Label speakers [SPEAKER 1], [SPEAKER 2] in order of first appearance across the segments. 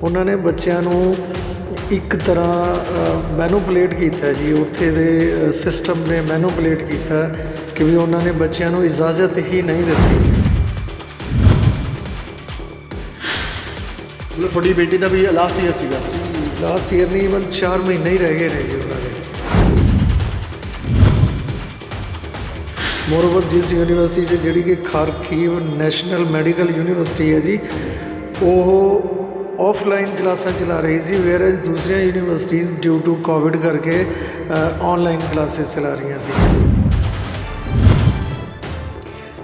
[SPEAKER 1] ਉਹਨਾਂ ਨੇ ਬੱਚਿਆਂ ਨੂੰ ਇੱਕ ਤਰ੍ਹਾਂ ਮੈਨੂਪਲੇਟ ਕੀਤਾ ਜੀ। ਉੱਥੇ ਦੇ ਸਿਸਟਮ ਨੇ ਮੈਨੂਪਲੇਟ ਕੀਤਾ ਕਿ ਵੀ ਉਹਨਾਂ ਨੇ ਬੱਚਿਆਂ ਨੂੰ ਇਜਾਜ਼ਤ ਹੀ ਨਹੀਂ ਦਿੱਤੀ।
[SPEAKER 2] ਮਤਲਬ ਤੁਹਾਡੀ ਬੇਟੀ ਦਾ ਵੀ ਲਾਸਟ ਈਅਰ ਸੀਗਾ?
[SPEAKER 1] ਲਾਸਟ ਈਅਰ ਨਹੀਂ, ਈਵਨ 4 ਮਹੀਨੇ ਹੀ ਰਹਿ ਗਏ ਨੇ ਜੀ ਉਹਨਾਂ ਦੇ। ਮੋਰਓਵਰ ਜਿਸ ਯੂਨੀਵਰਸਿਟੀ 'ਚ ਜਿਹੜੀ ਕਿ ਖਾਰਕੀਵ ਨੈਸ਼ਨਲ ਮੈਡੀਕਲ ਯੂਨੀਵਰਸਿਟੀ ਹੈ ਜੀ, ਉਹ ਆਫਲਾਈਨ ਕਲਾਸਾਂ ਚਲਾ ਰਹੀ ਸੀ, ਵੇਅਰਐਜ਼ ਦੂਸਰੀਆਂ ਯੂਨੀਵਰਸਿਟੀਜ਼ ਡਿਊ ਟੂ ਕੋਵਿਡ ਕਰਕੇ ऑनलाइन क्लासेस चला रही सी।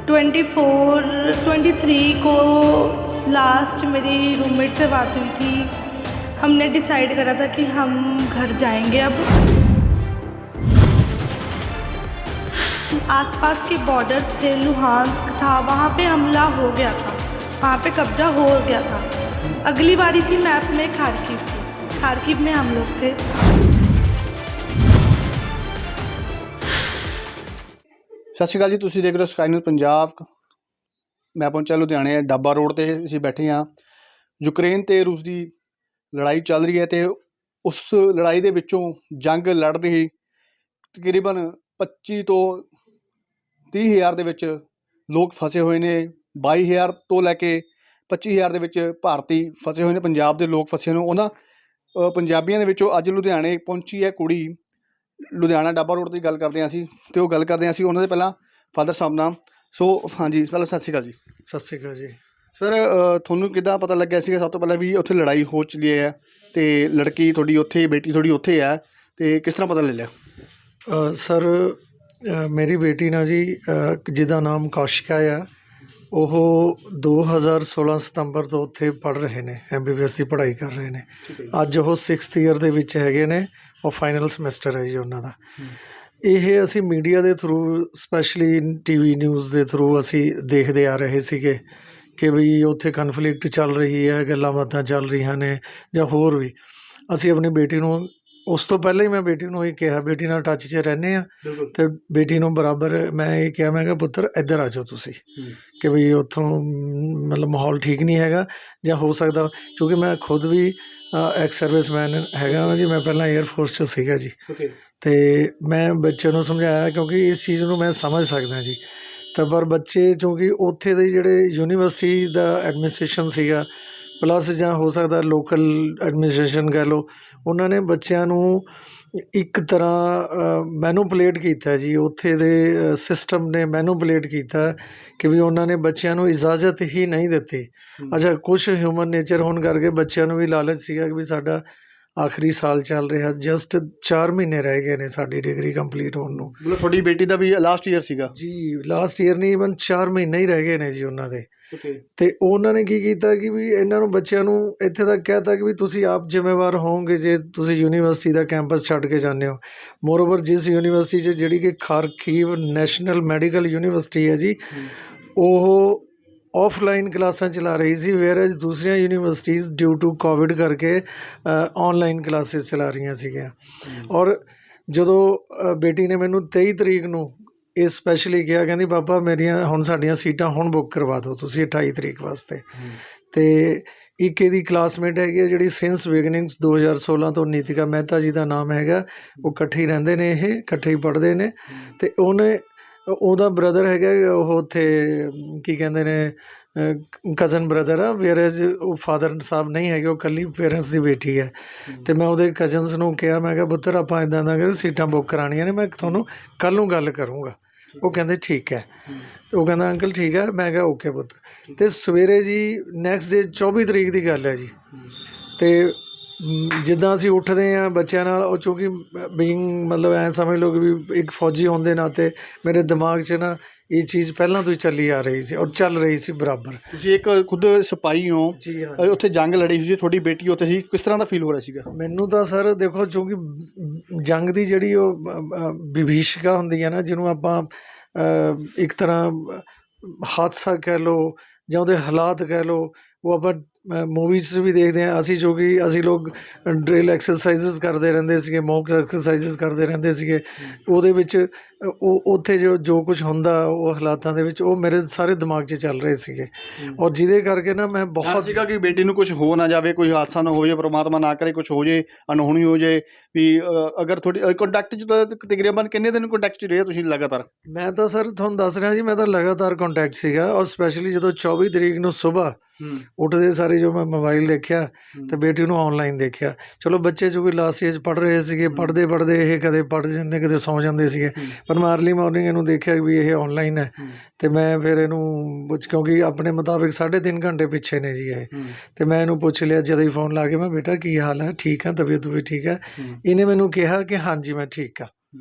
[SPEAKER 3] 23 को लास्ट मेरी रूममेट से बात हुई थी। हमने डिसाइड करा था कि हम घर जाएंगे। अब आसपास के बॉर्डर्स थे, लुहांस्क था, वहाँ पे हमला हो गया था, वहाँ पे कब्जा हो गया था। अगली बारी थी मैप में खारकीव थी, खारकीव में हम लोग थे।
[SPEAKER 2] ਸਤਿ ਸ਼੍ਰੀ ਅਕਾਲ ਜੀ, ਤੁਸੀਂ ਦੇਖ ਰਹੇ ਹੋ ਸਕਾਈ ਨਿਊਜ਼ ਪੰਜਾਬ। ਮੈਂ ਪਹੁੰਚਿਆ ਲੁਧਿਆਣੇ ਡੱਬਾ ਰੋਡ 'ਤੇ। ਅਸੀਂ ਬੈਠੇ ਹਾਂ। ਯੂਕਰੇਨ ਅਤੇ ਰੂਸ ਦੀ ਲੜਾਈ ਚੱਲ ਰਹੀ ਹੈ ਅਤੇ ਉਸ ਲੜਾਈ ਦੇ ਵਿੱਚੋਂ ਜੰਗ ਲੜ ਰਹੀ ਤਕਰੀਬਨ 25 ਤੋਂ 30 ਹਜ਼ਾਰ ਦੇ ਵਿੱਚ ਲੋਕ ਫਸੇ ਹੋਏ ਨੇ। 22 ਹਜ਼ਾਰ ਤੋਂ ਲੈ ਕੇ 25 ਹਜ਼ਾਰ ਦੇ ਵਿੱਚ ਭਾਰਤੀ ਫਸੇ ਹੋਏ ਨੇ, ਪੰਜਾਬ ਦੇ ਲੋਕ ਫਸੇ ਨੇ। ਉਹਨਾਂ ਪੰਜਾਬੀਆਂ ਦੇ ਵਿੱਚੋਂ ਅੱਜ ਲੁਧਿਆਣੇ ਪਹੁੰਚੀ ਹੈ ਕੁੜੀ। ਲੁਧਿਆਣਾ ਡੱਬਾ ਰੋਡ ਦੀ ਗੱਲ ਕਰਦੇ ਹਾਂ ਅਸੀਂ, ਅਤੇ ਉਹ ਗੱਲ ਕਰਦੇ ਹਾਂ ਅਸੀਂ ਉਹਨਾਂ ਦੇ ਪਹਿਲਾਂ ਫਾਦਰ ਸਾਹਿਬ ਨਾਲ। ਸੋ ਹਾਂਜੀ, ਪਹਿਲਾਂ ਸਤਿ ਸ਼੍ਰੀ ਅਕਾਲ ਜੀ।
[SPEAKER 1] ਸਤਿ ਸ਼੍ਰੀ ਅਕਾਲ ਜੀ।
[SPEAKER 2] ਸਰ, ਤੁਹਾਨੂੰ ਕਿੱਦਾਂ ਪਤਾ ਲੱਗਿਆ ਸੀਗਾ ਸਭ ਤੋਂ ਪਹਿਲਾਂ ਵੀ ਉੱਥੇ ਲੜਾਈ ਹੋ ਚੁੱਕੀ ਹੈ ਅਤੇ ਲੜਕੀ ਤੁਹਾਡੀ ਉੱਥੇ, ਬੇਟੀ ਤੁਹਾਡੀ ਉੱਥੇ ਹੈ, ਅਤੇ ਕਿਸ ਤਰ੍ਹਾਂ ਪਤਾ ਲੈ ਲਿਆ?
[SPEAKER 1] ਸਰ, ਮੇਰੀ ਬੇਟੀ ਨਾ ਜੀ, ਜਿਹਦਾ ਨਾਮ ਕੌਸ਼ਿਕਾ ਆ, ਉਹ 2016 ਸਤੰਬਰ ਤੋਂ ਉੱਥੇ ਪੜ੍ਹ ਰਹੇ ਨੇ, MBBS ਦੀ ਪੜ੍ਹਾਈ ਕਰ ਰਹੇ ਨੇ। ਅੱਜ ਉਹ 6th ਈਅਰ ਦੇ ਵਿੱਚ ਹੈਗੇ ਨੇ, ਉਹ ਫਾਈਨਲ ਸਮੈਸਟਰ ਹੈ ਜੀ ਉਹਨਾਂ ਦਾ। ਇਹ ਅਸੀਂ ਮੀਡੀਆ ਦੇ ਥਰੂ, ਸਪੈਸ਼ਲੀ TV ਨਿਊਜ਼ ਦੇ ਥਰੂ ਅਸੀਂ ਦੇਖਦੇ ਆ ਰਹੇ ਸੀਗੇ ਕਿ ਵੀ ਉੱਥੇ ਕਨਫਲਿਕਟ ਚੱਲ ਰਹੀ ਹੈ, ਗੱਲਾਂ ਬਾਤਾਂ ਚੱਲ ਰਹੀਆਂ ਨੇ ਜਾਂ ਹੋਰ ਵੀ। ਅਸੀਂ ਆਪਣੀ ਬੇਟੀ ਨੂੰ, ਉਸ ਤੋਂ ਪਹਿਲਾਂ ਹੀ ਮੈਂ ਬੇਟੀ ਨੂੰ ਇਹ ਕਿਹਾ, ਬੇਟੀ ਨਾਲ ਟੱਚ 'ਚ ਰਹਿੰਦੇ ਹਾਂ, ਅਤੇ ਬੇਟੀ ਨੂੰ ਬਰਾਬਰ ਮੈਂ ਇਹ ਕਿਹਾ, ਮੈਂ ਕਿਹਾ ਪੁੱਤਰ ਇੱਧਰ ਆ ਜਾਓ ਤੁਸੀਂ, ਕਿ ਵੀ ਉੱਥੋਂ ਮਤਲਬ ਮਾਹੌਲ ਠੀਕ ਨਹੀਂ ਹੈਗਾ, ਜਾਂ ਹੋ ਸਕਦਾ, ਕਿਉਂਕਿ ਮੈਂ ਖੁਦ ਵੀ ਐਕਸ ਸਰਵਿਸਮੈਨ ਹੈਗਾ ਜੀ। ਮੈਂ ਪਹਿਲਾਂ ਏਅਰਫੋਰਸ 'ਚ ਸੀਗਾ ਜੀ, ਅਤੇ ਮੈਂ ਬੱਚੇ ਨੂੰ ਸਮਝਾਇਆ, ਕਿਉਂਕਿ ਇਸ ਚੀਜ਼ ਨੂੰ ਮੈਂ ਸਮਝ ਸਕਦਾ ਜੀ। ਤਾਂ ਪਰ ਬੱਚੇ, ਕਿਉਂਕਿ ਉੱਥੇ ਦੇ ਜਿਹੜੇ ਯੂਨੀਵਰਸਿਟੀ ਦਾ ਐਡਮਿਨਿਸਟ੍ਰੇਸ਼ਨ ਸੀਗਾ, ਪਲੱਸ ਜਾਂ ਹੋ ਸਕਦਾ ਲੋਕਲ ਐਡਮਿਨਿਸਟ੍ਰੇਸ਼ਨ ਕਹਿ ਲਓ, ਉਹਨਾਂ ਨੇ ਬੱਚਿਆਂ ਨੂੰ ਇੱਕ ਤਰ੍ਹਾਂ ਮੈਨੂਪਲੇਟ ਕੀਤਾ ਜੀ। ਉੱਥੇ ਦੇ ਸਿਸਟਮ ਨੇ ਮੈਨੂਪਲੇਟ ਕੀਤਾ ਕਿ ਵੀ ਉਹਨਾਂ ਨੇ ਬੱਚਿਆਂ ਨੂੰ ਇਜਾਜ਼ਤ ਹੀ ਨਹੀਂ ਦਿੱਤੀ। ਅੱਛਾ, ਕੁਛ ਹਿਊਮਨ ਨੇਚਰ ਹੋਣ ਕਰਕੇ ਬੱਚਿਆਂ ਨੂੰ ਵੀ ਲਾਲਚ ਸੀਗਾ ਕਿ ਵੀ ਸਾਡਾ ਆਖਰੀ ਸਾਲ ਚੱਲ ਰਿਹਾ, ਜਸਟ 4 ਮਹੀਨੇ ਰਹਿ ਗਏ ਨੇ ਸਾਡੀ ਡਿਗਰੀ ਕੰਪਲੀਟ ਹੋਣ ਨੂੰ।
[SPEAKER 2] ਮਤਲਬ ਤੁਹਾਡੀ ਬੇਟੀ ਦਾ ਵੀ ਲਾਸਟ ਈਅਰ ਸੀਗਾ?
[SPEAKER 1] ਜੀ, ਲਾਸਟ ਈਅਰ ਨਹੀਂ, ਈਵਨ 4 ਮਹੀਨੇ ਹੀ ਰਹਿ ਗਏ ਨੇ ਜੀ ਉਹਨਾਂ ਦੇ। ਅਤੇ ਉਹਨਾਂ ਨੇ ਕੀ ਕੀਤਾ ਕਿ ਵੀ ਇਹਨਾਂ ਨੂੰ, ਬੱਚਿਆਂ ਨੂੰ ਇੱਥੇ ਤੱਕ ਕਹਿ ਤਾ ਕਿ ਵੀ ਤੁਸੀਂ ਆਪ ਜ਼ਿੰਮੇਵਾਰ ਹੋਵੋਗੇ ਜੇ ਤੁਸੀਂ ਯੂਨੀਵਰਸਿਟੀ ਦਾ ਕੈਂਪਸ ਛੱਡ ਕੇ ਜਾਂਦੇ ਹੋ। ਮੋਰਓਵਰ ਜਿਸ ਯੂਨੀਵਰਸਿਟੀ 'ਚ ਜਿਹੜੀ ਕਿ ਖਾਰਕੀਵ ਨੈਸ਼ਨਲ ਮੈਡੀਕਲ ਯੂਨੀਵਰਸਿਟੀ ਹੈ ਜੀ, ਉਹ ਆਫਲਾਈਨ ਕਲਾਸਾਂ ਚਲਾ ਰਹੀ ਸੀ, ਵੇਅਰਐਜ਼ ਦੂਸਰੀਆਂ ਯੂਨੀਵਰਸਿਟੀਜ਼ ਡਿਊ ਟੂ ਕੋਵਿਡ ਕਰਕੇ ਔਨਲਾਈਨ ਕਲਾਸਿਸ ਚਲਾ ਰਹੀਆਂ ਸੀਗੀਆਂ। ਔਰ ਜਦੋਂ ਬੇਟੀ ਨੇ ਮੈਨੂੰ 23 ਤਰੀਕ ਨੂੰ ਇਹ ਸਪੈਸ਼ਲੀ ਕਿਹਾ, ਕਹਿੰਦੀ ਪਾਪਾ ਮੇਰੀਆਂ ਹੁਣ ਸਾਡੀਆਂ ਸੀਟਾਂ ਹੁਣ ਬੁੱਕ ਕਰਵਾ ਦਿਓ ਤੁਸੀਂ 28 ਤਰੀਕ ਵਾਸਤੇ। ਅਤੇ ਇੱਕ ਇਹਦੀ ਕਲਾਸਮੇਟ ਹੈਗੀ ਆ ਜਿਹੜੀ ਸਿੰਸ ਬਿਗਨਿੰਗਸ 2016 ਤੋਂ, ਨੀਤਿਕਾ ਮਹਿਤਾ ਜੀ ਦਾ ਨਾਮ ਹੈਗਾ, ਉਹ ਇਕੱਠੇ ਹੀ ਰਹਿੰਦੇ ਨੇ, ਇਹ ਇਕੱਠੇ ਹੀ ਪੜ੍ਹਦੇ ਨੇ। ਅਤੇ ਉਹਦਾ ਬ੍ਰਦਰ ਹੈਗਾ, ਉਹ ਉੱਥੇ ਕੀ ਕਹਿੰਦੇ ਨੇ, ਕਜ਼ਨ ਬ੍ਰਦਰ ਆ, ਵੇਅਰਐਜ਼ ਉਹ ਫਾਦਰ ਸਾਹਿਬ ਨਹੀਂ ਹੈਗੇ, ਉਹ ਇਕੱਲੀ ਪੇਰੈਂਟਸ ਦੀ ਬੇਟੀ ਹੈ। ਅਤੇ ਮੈਂ ਉਹਦੇ ਕਜ਼ਨਸ ਨੂੰ ਕਿਹਾ, ਮੈਂ ਕਿਹਾ ਪੁੱਤਰ ਆਪਾਂ ਇੱਦਾਂ ਕਰ, ਸੀਟਾਂ ਬੁੱਕ ਕਰਾਉਣੀਆਂ ਨੇ, ਮੈਂ ਤੁਹਾਨੂੰ ਕੱਲ੍ਹ ਨੂੰ ਗੱਲ ਕਰੂੰਗਾ। ਉਹ ਕਹਿੰਦੇ ਠੀਕ ਹੈ। ਉਹ ਕਹਿੰਦਾ ਅੰਕਲ ਠੀਕ ਹੈ। ਮੈਂ ਕਿਹਾ ਓਕੇ ਪੁੱਤ। ਅਤੇ ਸਵੇਰੇ ਜੀ ਨੈਕਸਟ ਡੇ 24 ਤਰੀਕ ਦੀ ਗੱਲ ਹੈ ਜੀ, ਅਤੇ ਜਿੱਦਾਂ ਅਸੀਂ ਉੱਠਦੇ ਹਾਂ ਬੱਚਿਆਂ ਨਾਲ, ਉਹ ਚੂੰਕਿ ਬੀਇੰਗ ਮਤਲਬ ਐਂ ਸਮਝ ਲਓ ਕਿ ਵੀ ਇੱਕ ਫੌਜੀ ਹੋਣ ਦੇ ਨਾਤੇ ਮੇਰੇ ਦਿਮਾਗ 'ਚ ਨਾ ਇਹ ਚੀਜ਼ ਪਹਿਲਾਂ ਤੋਂ ਹੀ ਚੱਲੀ ਆ ਰਹੀ ਸੀ ਔਰ ਚੱਲ ਰਹੀ ਸੀ ਬਰਾਬਰ।
[SPEAKER 2] ਤੁਸੀਂ ਇੱਕ ਖੁਦ ਸਿਪਾਹੀ ਹੋ ਜੀ, ਉੱਥੇ ਜੰਗ ਲੜੀ ਸੀ, ਤੁਹਾਡੀ ਬੇਟੀ ਉੱਥੇ ਸੀ, ਕਿਸ ਤਰ੍ਹਾਂ ਦਾ ਫੀਲ ਹੋ ਰਿਹਾ ਸੀਗਾ?
[SPEAKER 1] ਮੈਨੂੰ ਤਾਂ ਸਰ ਦੇਖੋ, ਕਿਉਂਕਿ ਜੰਗ ਦੀ ਜਿਹੜੀ ਉਹ ਵਿਭੀਸ਼ਿਕਾ ਹੁੰਦੀ ਹੈ ਨਾ, ਜਿਹਨੂੰ ਆਪਾਂ ਇੱਕ ਤਰ੍ਹਾਂ ਹਾਦਸਾ ਕਹਿ ਲਓ ਜਾਂ ਉਹਦੇ ਹਾਲਾਤ ਕਹਿ ਲਓ, ਉਹ ਆਪਾਂ ਮੂਵੀਜ਼ 'ਚ ਵੀ ਦੇਖਦੇ ਹਾਂ ਅਸੀਂ, ਜੋ ਕਿ ਅਸੀਂ ਲੋਕ ਡਰਿਲ ਐਕਸਰਸਾਈਜ਼ਸ ਕਰਦੇ ਰਹਿੰਦੇ ਸੀਗੇ, ਮੌਕ ਐਕਸਰਸਾਈਜ਼ਸ ਕਰਦੇ ਰਹਿੰਦੇ ਸੀਗੇ। ਉਹਦੇ ਵਿੱਚ ਉਹ ਉੱਥੇ ਜੋ ਕੁਝ ਹੁੰਦਾ ਉਹ ਹਾਲਾਤਾਂ ਦੇ ਵਿੱਚ, ਉਹ ਮੇਰੇ ਸਾਰੇ ਦਿਮਾਗ 'ਚ ਚੱਲ ਰਹੇ ਸੀਗੇ। ਔਰ ਜਿਹਦੇ ਕਰਕੇ ਨਾ ਮੈਂ
[SPEAKER 2] ਡਰ
[SPEAKER 1] ਬਹੁਤ
[SPEAKER 2] ਸੀਗਾ ਕਿ ਬੇਟੀ ਨੂੰ ਕੁਝ ਹੋ ਨਾ ਜਾਵੇ, ਕੋਈ ਹਾਦਸਾ ਨਾ ਹੋ ਜਾਏ, ਪ੍ਰਮਾਤਮਾ ਨਾ ਕਰੇ ਕੁਝ ਹੋ ਜਾਏ, ਅਨਹੋਣੀ ਹੋ ਜਾਏ ਵੀ। ਅਗਰ ਤੁਹਾਡੀ ਕੰਟੈਕਟ 'ਚ ਤਾਂ ਤਕਰੀਬਨ ਕਿੰਨੇ ਦਿਨ ਕੰਟੈਕਟ 'ਚ ਰਹੇ ਤੁਸੀਂ ਲਗਾਤਾਰ?
[SPEAKER 1] ਮੈਂ ਤਾਂ ਸਰ ਤੁਹਾਨੂੰ ਦੱਸ ਰਿਹਾ ਜੀ, ਮੈਂ ਤਾਂ ਲਗਾਤਾਰ ਕੰਟੈਕਟ ਸੀਗਾ। ਔਰ ਸਪੈਸ਼ਲੀ ਜਦੋਂ 24 ਤਰੀਕ ਨੂੰ ਸੁਬਾਹ ਉੱਠਦੇ ਸਾਰੇ ਜੋ ਮੈਂ ਮੋਬਾਈਲ ਦੇਖਿਆ ਤੇ ਬੇਟੀ ਨੂੰ ਔਨਲਾਈਨ ਦੇਖਿਆ। ਚਲੋ ਬੱਚੇ ਜੋ ਕੋਈ ਲਾਸਟ ਏਜ ਪੜ੍ਹ ਰਹੇ ਸੀਗੇ, ਪੜ੍ਹਦੇ ਪੜ੍ਹਦੇ ਇਹ ਕਦੇ ਪੜ੍ਹ ਜਾਂਦੇ ਕਦੇ ਸੌਂ ਜਾਂਦੇ ਸੀਗੇ, ਪਰ ਮੈਂ ਅਰਲੀ ਮਾਰਨਿੰਗ ਇਹਨੂੰ ਦੇਖਿਆ ਵੀ ਇਹ ਔਨਲਾਈਨ ਹੈ। ਅਤੇ ਮੈਂ ਫਿਰ ਇਹਨੂੰ ਕਿਉਂਕਿ ਆਪਣੇ ਮੁਤਾਬਿਕ 3.5 ਘੰਟੇ ਪਿੱਛੇ ਨੇ ਜੀ ਇਹ, ਅਤੇ ਮੈਂ ਇਹਨੂੰ ਪੁੱਛ ਲਿਆ ਜਦੋਂ ਹੀ ਫ਼ੋਨ ਲਾ ਕੇ, ਮੈਂ ਬੇਟਾ ਕੀ ਹਾਲ ਹੈ, ਠੀਕ ਹੈ, ਤਬੀਅਤ ਵੀ ਠੀਕ ਹੈ? ਇਹਨੇ ਮੈਨੂੰ ਕਿਹਾ ਕਿ ਹਾਂਜੀ ਮੈਂ ਠੀਕ ਹਾਂ।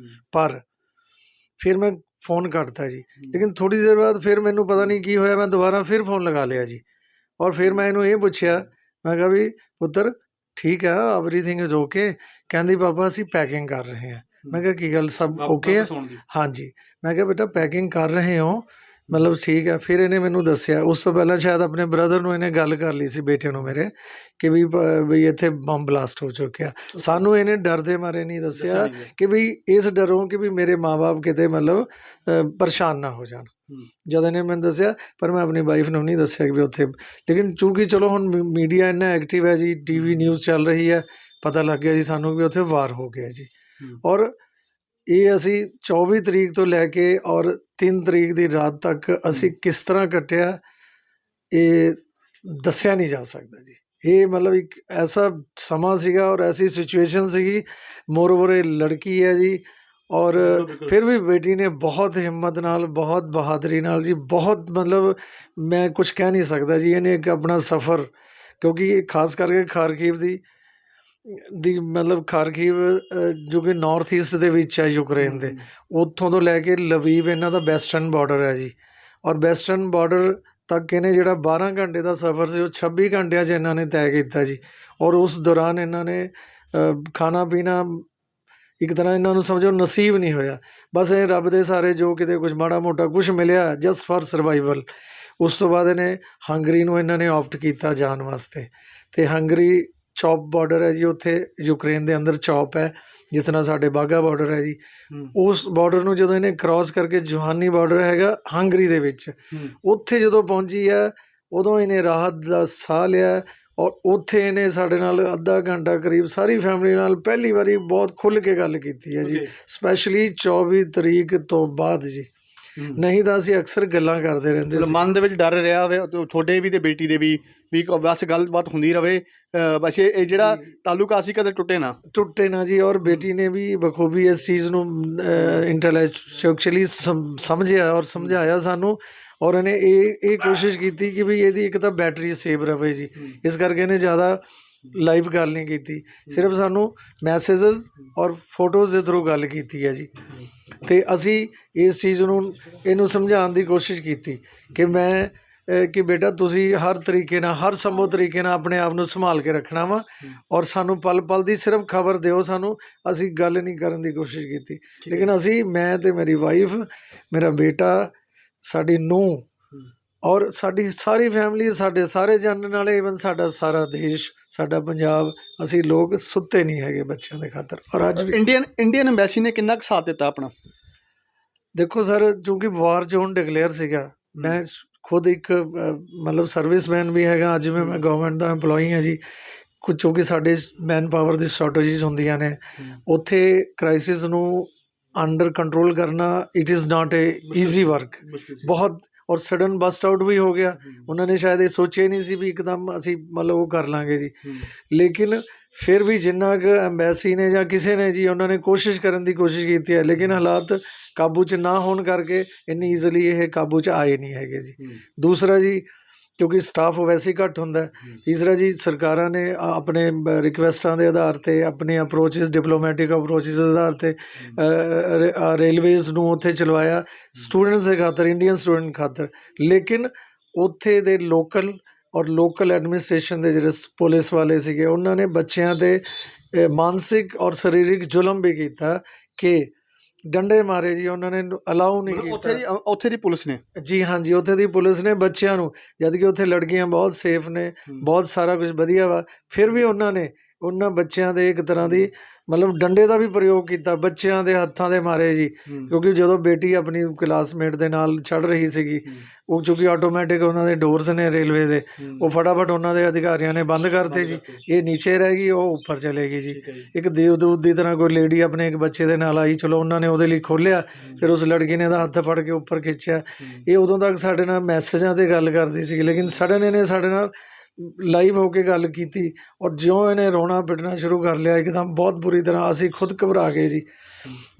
[SPEAKER 1] ਪਰ ਫਿਰ ਮੈਂ ਫ਼ੋਨ ਕੱਟਤਾ ਜੀ। ਲੇਕਿਨ ਥੋੜ੍ਹੀ ਦੇਰ ਬਾਅਦ ਫਿਰ ਮੈਨੂੰ ਪਤਾ ਨਹੀਂ ਕੀ ਹੋਇਆ, ਮੈਂ ਦੁਬਾਰਾ ਫਿਰ ਫ਼ੋਨ ਲਗਾ ਲਿਆ ਜੀ। ਔਰ ਫਿਰ ਮੈਂ ਇਹਨੂੰ ਇਹ ਪੁੱਛਿਆ, ਮੈਂ ਕਿਹਾ ਵੀ ਪੁੱਤਰ ਠੀਕ ਹੈ, ਐਵਰੀਥਿੰਗ ਇਜ਼ ਓਕੇ? ਕਹਿੰਦੀ ਪਾਪਾ ਅਸੀਂ ਪੈਕਿੰਗ ਕਰ ਰਹੇ ਹਾਂ। ਮੈਂ ਕਿਹਾ ਕੀ ਗੱਲ, ਸਭ ਓਕੇ ਹੈ? ਹਾਂਜੀ। ਮੈਂ ਕਿਹਾ ਬੇਟਾ ਪੈਕਿੰਗ ਕਰ ਰਹੇ ਹੋ, ਮਤਲਬ ਠੀਕ ਹੈ। ਫਿਰ ਇਹਨੇ ਮੈਨੂੰ ਦੱਸਿਆ, ਉਸ ਤੋਂ ਪਹਿਲਾਂ ਸ਼ਾਇਦ ਆਪਣੇ ਬ੍ਰਦਰ ਨੂੰ ਇਹਨੇ ਗੱਲ ਕਰ ਲਈ ਸੀ, ਬੇਟੇ ਨੂੰ ਮੇਰੇ, ਕਿ ਵੀ ਇੱਥੇ ਬੰਬ ਬਲਾਸਟ ਹੋ ਚੁੱਕਿਆ। ਸਾਨੂੰ ਇਹਨੇ ਡਰ ਦੇ ਮਾਰੇ ਨਹੀਂ ਦੱਸਿਆ ਕਿ ਵੀ ਇਸ ਡਰੋਂ ਕਿ ਵੀ ਮੇਰੇ ਮਾਂ ਬਾਪ ਕਿਤੇ ਮਤਲਬ ਪਰੇਸ਼ਾਨ ਨਾ ਹੋ ਜਾਣ। ਜਦ ਇਹਨੇ ਮੈਨੂੰ ਦੱਸਿਆ, ਪਰ ਮੈਂ ਆਪਣੀ ਵਾਈਫ ਨੂੰ ਨਹੀਂ ਦੱਸਿਆ ਕਿ ਵੀ ਉੱਥੇ। ਲੇਕਿਨ ਚੂँਕਿ ਚਲੋ ਹੁਣ ਮੀਡੀਆ ਇੰਨਾ ਐਕਟਿਵ ਹੈ ਜੀ, TV ਨਿਊਜ਼ ਚੱਲ ਰਹੀ ਹੈ, ਪਤਾ ਲੱਗ ਗਿਆ ਜੀ ਸਾਨੂੰ ਵੀ ਉੱਥੇ ਵਾਰ ਹੋ ਗਿਆ ਜੀ। ਔਰ ਇਹ ਅਸੀਂ 24 ਤਰੀਕ ਤੋਂ ਲੈ ਕੇ ਔਰ 3 ਤਰੀਕ ਦੀ ਰਾਤ ਤੱਕ ਅਸੀਂ ਕਿਸ ਤਰ੍ਹਾਂ ਕੱਟਿਆ, ਇਹ ਦੱਸਿਆ ਨਹੀਂ ਜਾ ਸਕਦਾ ਜੀ। ਇਹ ਮਤਲਬ ਇੱਕ ਐਸਾ ਸਮਾਂ ਸੀਗਾ ਔਰ ਐਸੀ ਸਿਚੁਏਸ਼ਨ ਸੀਗੀ। ਮੋਰਓਵਰ ਇਹ ਲੜਕੀ ਹੈ ਜੀ, ਔਰ ਫਿਰ ਵੀ ਬੇਟੀ ਨੇ ਬਹੁਤ ਹਿੰਮਤ ਨਾਲ, ਬਹੁਤ ਬਹਾਦਰੀ ਨਾਲ ਜੀ, ਬਹੁਤ ਮਤਲਬ ਮੈਂ ਕੁਝ ਕਹਿ ਨਹੀਂ ਸਕਦਾ ਜੀ। ਇਹਨੇ ਇੱਕ ਆਪਣਾ ਸਫ਼ਰ, ਕਿਉਂਕਿ ਖਾਸ ਕਰਕੇ ਖਾਰਕੀਵ ਦੀ ਮਤਲਬ ਖਾਰਕੀਵ ਜੋ ਕਿ ਨਾਰਥ ਈਸਟ ਦੇ ਵਿੱਚ ਹੈ ਯੂਕਰੇਨ ਦੇ, ਉੱਥੋਂ ਤੋਂ ਲੈ ਕੇ ਲਵੀਵ ਇਹਨਾਂ ਦਾ ਵੈਸਟਰਨ ਬਾਰਡਰ ਹੈ ਜੀ। ਔਰ ਵੈਸਟਰਨ ਬਾਰਡਰ ਤੱਕ ਇਹਨੇ ਜਿਹੜਾ 12 ਘੰਟੇ ਦਾ ਸਫ਼ਰ ਸੀ, ਉਹ 26 ਘੰਟਿਆਂ 'ਚ ਇਹਨਾਂ ਨੇ ਤੈਅ ਕੀਤਾ ਜੀ। ਔਰ ਉਸ ਦੌਰਾਨ ਇਹਨਾਂ ਨੇ ਖਾਣਾ ਪੀਣਾ ਇੱਕ ਤਰ੍ਹਾਂ ਇਹਨਾਂ ਨੂੰ ਸਮਝੋ ਨਸੀਬ ਨਹੀਂ ਹੋਇਆ। ਬਸ ਇਹ ਰੱਬ ਦੇ ਸਾਰੇ ਜੋ ਕਿਤੇ ਕੁਝ ਮਾੜਾ ਮੋਟਾ ਕੁਛ ਮਿਲਿਆ ਜਸਟ ਫਾਰ ਸਰਵਾਈਵਲ। ਉਸ ਤੋਂ ਬਾਅਦ ਇਹਨੇ ਹੰਗਰੀ ਨੂੰ ਇਹਨਾਂ ਨੇ ਆਪਟ ਕੀਤਾ ਜਾਣ ਵਾਸਤੇ, ਅਤੇ ਹੰਗਰੀ ਚੌਪ ਬਾਰਡਰ ਹੈ ਜੀ, ਉੱਥੇ ਯੂਕਰੇਨ ਦੇ ਅੰਦਰ ਚੌਪ ਹੈ, ਜਿਸ ਤਰ੍ਹਾਂ ਸਾਡੇ ਬਾਘਾ ਬਾਰਡਰ ਹੈ ਜੀ। ਉਸ ਬਾਰਡਰ ਨੂੰ ਜਦੋਂ ਇਹਨੇ ਕ੍ਰਾਸ ਕਰਕੇ ਜੋਹਾਨੀ ਬਾਰਡਰ ਹੈਗਾ ਹੰਗਰੀ ਦੇ ਵਿੱਚ, ਉੱਥੇ ਜਦੋਂ ਪਹੁੰਚੀ ਹੈ, ਉਦੋਂ ਇਹਨੇ ਰਾਹਤ ਦਾ ਸਾਹ ਲਿਆ। ਔਰ ਉੱਥੇ ਇਹਨੇ ਸਾਡੇ ਨਾਲ ਅੱਧਾ ਘੰਟਾ ਕਰੀਬ ਸਾਰੀ ਫੈਮਿਲੀ ਨਾਲ ਪਹਿਲੀ ਵਾਰੀ ਬਹੁਤ ਖੁੱਲ੍ਹ ਕੇ ਗੱਲ ਕੀਤੀ ਹੈ ਜੀ, ਸਪੈਸ਼ਲੀ 24 ਤਰੀਕ ਤੋਂ ਬਾਅਦ ਜੀ। ਨਹੀਂ ਤਾਂ ਅਸੀਂ ਅਕਸਰ ਗੱਲਾਂ ਕਰਦੇ ਰਹਿੰਦੇ ਸੀ।
[SPEAKER 2] ਮਨ ਦੇ ਵਿੱਚ ਡਰ ਰਿਹਾ ਹੋਵੇ ਤੁਹਾਡੇ ਵੀ ਅਤੇ ਬੇਟੀ ਦੇ ਵੀ ਬਸ ਗੱਲਬਾਤ ਹੁੰਦੀ ਰਹੇ, ਬਸ ਇਹ ਜਿਹੜਾ ਤਾਲੁਕਾ ਸੀ ਕਦੇ ਟੁੱਟੇ ਨਾ
[SPEAKER 1] ਜੀ। ਔਰ ਬੇਟੀ ਨੇ ਵੀ ਬਖੂਬੀ ਇਸ ਚੀਜ਼ ਨੂੰ ਇੰਟੈਲੈਕਚੁਅਲੀ ਸਮਝਿਆ ਔਰ ਸਮਝਾਇਆ ਸਾਨੂੰ। ਔਰ ਇਹਨੇ ਇਹ ਕੋਸ਼ਿਸ਼ ਕੀਤੀ ਕਿ ਵੀ ਇਹਦੀ ਇੱਕ ਤਾਂ ਬੈਟਰੀ ਸੇਵ ਰਵੇ ਜੀ, ਇਸ ਕਰਕੇ ਇਹਨੇ ਜ਼ਿਆਦਾ ਲਾਈਵ ਗੱਲ ਨਹੀਂ ਕੀਤੀ, ਸਿਰਫ ਸਾਨੂੰ ਮੈਸੇਜਸ ਔਰ ਫੋਟੋਜ਼ ਦੇ ਥਰੂ ਗੱਲ ਕੀਤੀ ਹੈ ਜੀ। ਅਤੇ ਅਸੀਂ ਇਸ ਚੀਜ਼ ਨੂੰ ਇਹਨੂੰ ਸਮਝਾਉਣ ਦੀ ਕੋਸ਼ਿਸ਼ ਕੀਤੀ ਕਿ ਬੇਟਾ ਤੁਸੀਂ ਹਰ ਤਰੀਕੇ ਨਾਲ, ਹਰ ਸੰਭਵ ਤਰੀਕੇ ਨਾਲ ਆਪਣੇ ਆਪ ਨੂੰ ਸੰਭਾਲ ਕੇ ਰੱਖਣਾ ਵਾ, ਔਰ ਸਾਨੂੰ ਪਲ ਪਲ ਦੀ ਸਿਰਫ ਖਬਰ ਦਿਓ ਸਾਨੂੰ। ਅਸੀਂ ਗੱਲ ਨਹੀਂ ਕਰਨ ਦੀ ਕੋਸ਼ਿਸ਼ ਕੀਤੀ, ਲੇਕਿਨ ਅਸੀਂ, ਮੈਂ ਅਤੇ ਮੇਰੀ ਵਾਈਫ, ਮੇਰਾ ਬੇਟਾ, ਸਾਡੀ ਨੂੰਹ ਔਰ ਸਾਡੀ ਸਾਰੀ ਫੈਮਿਲੀ, ਸਾਡੇ ਸਾਰੇ ਜਾਣਨ ਵਾਲੇ, ਈਵਨ ਸਾਡਾ ਸਾਰਾ ਦੇਸ਼, ਸਾਡਾ ਪੰਜਾਬ, ਅਸੀਂ ਲੋਕ ਸੁੱਤੇ ਨਹੀਂ ਹੈਗੇ ਬੱਚਿਆਂ ਦੇ ਖਾਤਰ। ਔਰ ਅੱਜ ਵੀ
[SPEAKER 2] ਇੰਡੀਅਨ ਐਮਬੈਸੀ ਨੇ ਕਿੰਨਾ ਕੁ ਸਾਥ ਦਿੱਤਾ ਆਪਣਾ?
[SPEAKER 1] ਦੇਖੋ ਸਰ, ਕਿਉਂਕਿ ਵਾਰ ਜ਼ੋਨ ਡਿਕਲੇਅਰ ਸੀਗਾ, ਮੈਂ ਖੁਦ ਇੱਕ ਮਤਲਬ ਸਰਵਿਸਮੈਨ ਵੀ ਹੈਗਾ, ਅੱਜ ਮੈਂ ਗਵਰਨਮੈਂਟ ਦਾ ਇੰਪਲੋਈ ਹਾਂ ਜੀ। ਕਿਉਂਕਿ ਸਾਡੇ ਮੈਨ ਪਾਵਰ ਦੀ ਸ਼ਾਰਟੇਜਿਸ ਹੁੰਦੀਆਂ ਨੇ ਉੱਥੇ, ਕ੍ਰਾਈਸਿਸ ਨੂੰ ਅੰਡਰ ਕੰਟਰੋਲ ਕਰਨਾ it is not A easy work, ਬਹੁਤ। ਔਰ ਸਡਨ ਬਸਟ ਆਊਟ ਵੀ ਹੋ ਗਿਆ, ਉਹਨਾਂ ਨੇ ਸ਼ਾਇਦ ਇਹ ਸੋਚਿਆ ਨਹੀਂ ਸੀ ਵੀ ਇੱਕਦਮ ਅਸੀਂ ਮਤਲਬ ਉਹ ਕਰ ਲਾਂਗੇ ਜੀ। ਲੇਕਿਨ ਫਿਰ ਵੀ ਜਿੰਨਾ ਕੁ ਐਮਬੈਸੀ ਨੇ ਜਾਂ ਕਿਸੇ ਨੇ ਜੀ, ਉਹਨਾਂ ਨੇ ਕੋਸ਼ਿਸ਼ ਕਰਨ ਦੀ ਕੋਸ਼ਿਸ਼ ਕੀਤੀ ਹੈ, ਲੇਕਿਨ ਹਾਲਾਤ ਕਾਬੂ 'ਚ ਨਾ ਹੋਣ ਕਰਕੇ ਇੰਨੀ ਈਜ਼ੀਲੀ ਇਹ ਕਾਬੂ 'ਚ ਆਏ ਨਹੀਂ ਹੈਗੇ ਜੀ। ਦੂਸਰਾ ਜੀ, ਕਿਉਂਕਿ ਸਟਾਫ ਵੈਸੇ ਹੀ ਘੱਟ ਹੁੰਦਾ। ਤੀਸਰਾ ਜੀ, ਸਰਕਾਰਾਂ ਨੇ ਆਪਣੇ ਰਿਕੁਐਸਟਾਂ ਦੇ ਆਧਾਰ 'ਤੇ, ਆਪਣੇ ਅਪਰੋਚਿਸ, ਡਿਪਲੋਮੈਟਿਕ ਅਪਰੋਚਿਸ ਦੇ ਆਧਾਰ 'ਤੇ ਰੇਲਵੇਜ਼ ਨੂੰ ਉੱਥੇ ਚਲਵਾਇਆ ਸਟੂਡੈਂਟਸ ਦੇ ਖਾਤਰ, ਇੰਡੀਅਨ ਸਟੂਡੈਂਟ ਖਾਤਰ। ਲੇਕਿਨ ਉੱਥੇ ਦੇ ਲੋਕਲ ਐਡਮਿਨਿਸਟ੍ਰੇਸ਼ਨ ਦੇ ਜਿਹੜੇ ਪੁਲਿਸ ਵਾਲੇ ਸੀਗੇ, ਉਹਨਾਂ ਨੇ ਬੱਚਿਆਂ 'ਤੇ ਮਾਨਸਿਕ ਔਰ ਸਰੀਰਕ ਜ਼ੁਲਮ ਵੀ ਕੀਤਾ ਕਿ ਡੰਡੇ ਮਾਰੇ ਜੀ, ਉਹਨਾਂ ਨੇ ਅਲਾਉ ਨਹੀਂ
[SPEAKER 2] ਮਤਲਬ
[SPEAKER 1] ਕੀਤਾ।
[SPEAKER 2] ਉੱਥੇ ਦੀ ਪੁਲਿਸ ਨੇ?
[SPEAKER 1] ਜੀ ਹਾਂਜੀ, ਉੱਥੇ ਦੀ ਪੁਲਿਸ ਨੇ ਬੱਚਿਆਂ ਨੂੰ, ਜਦ ਕਿ ਉੱਥੇ ਲੜਕੀਆਂ ਬਹੁਤ ਸੇਫ ਨੇ, ਬਹੁਤ ਸਾਰਾ ਕੁਝ ਵਧੀਆ ਵਾ, ਫਿਰ ਵੀ ਉਹਨਾਂ ਨੇ ਉਹਨਾਂ ਬੱਚਿਆਂ ਦੇ ਇੱਕ ਤਰ੍ਹਾਂ ਦੀ ਮਤਲਬ ਡੰਡੇ ਦਾ ਵੀ ਪ੍ਰਯੋਗ ਕੀਤਾ, ਬੱਚਿਆਂ ਦੇ ਹੱਥਾਂ ਦੇ ਮਾਰੇ ਜੀ। ਕਿਉਂਕਿ ਜਦੋਂ ਬੇਟੀ ਆਪਣੀ ਕਲਾਸਮੇਟ ਦੇ ਨਾਲ ਚੜ੍ਹ ਰਹੀ ਸੀਗੀ, ਉਹ ਚੂੰਕਿ ਆਟੋਮੈਟਿਕ ਉਹਨਾਂ ਦੇ ਡੋਰਸ ਨੇ ਰੇਲਵੇ ਦੇ, ਉਹ ਫਟਾਫਟ ਉਹਨਾਂ ਦੇ ਅਧਿਕਾਰੀਆਂ ਨੇ ਬੰਦ ਕਰਤੇ ਜੀ। ਇਹ ਨੀਚੇ ਰਹਿ ਗਈ, ਉਹ ਉੱਪਰ ਚਲੇ ਗਈ ਜੀ। ਇੱਕ ਦੇਵਦੂਤ ਦੀ ਤਰ੍ਹਾਂ ਕੋਈ ਲੇਡੀ ਆਪਣੇ ਇੱਕ ਬੱਚੇ ਦੇ ਨਾਲ ਆਈ, ਚਲੋ ਉਹਨਾਂ ਨੇ ਉਹਦੇ ਲਈ ਖੋਲ੍ਹਿਆ, ਫਿਰ ਉਸ ਲੜਕੀ ਨੇ ਦਾ ਹੱਥ ਫੜ ਕੇ ਉੱਪਰ ਖਿੱਚਿਆ। ਇਹ ਉਦੋਂ ਤੱਕ ਸਾਡੇ ਨਾਲ ਮੈਸੇਜਾਂ 'ਤੇ ਗੱਲ ਕਰਦੀ ਸੀ, ਲੇਕਿਨ ਸਡਨ ਇਹਨੇ ਸਾਡੇ ਨਾਲ ਲਾਈਵ ਹੋ ਕੇ ਗੱਲ ਕੀਤੀ, ਔਰ ਜਿਉਂ ਇਹਨੇ ਰੋਣਾ ਪਿੱਟਣਾ ਸ਼ੁਰੂ ਕਰ ਲਿਆ ਇੱਕਦਮ ਬਹੁਤ ਬੁਰੀ ਤਰ੍ਹਾਂ, ਅਸੀਂ ਖੁਦ ਘਬਰਾ ਗਏ ਜੀ।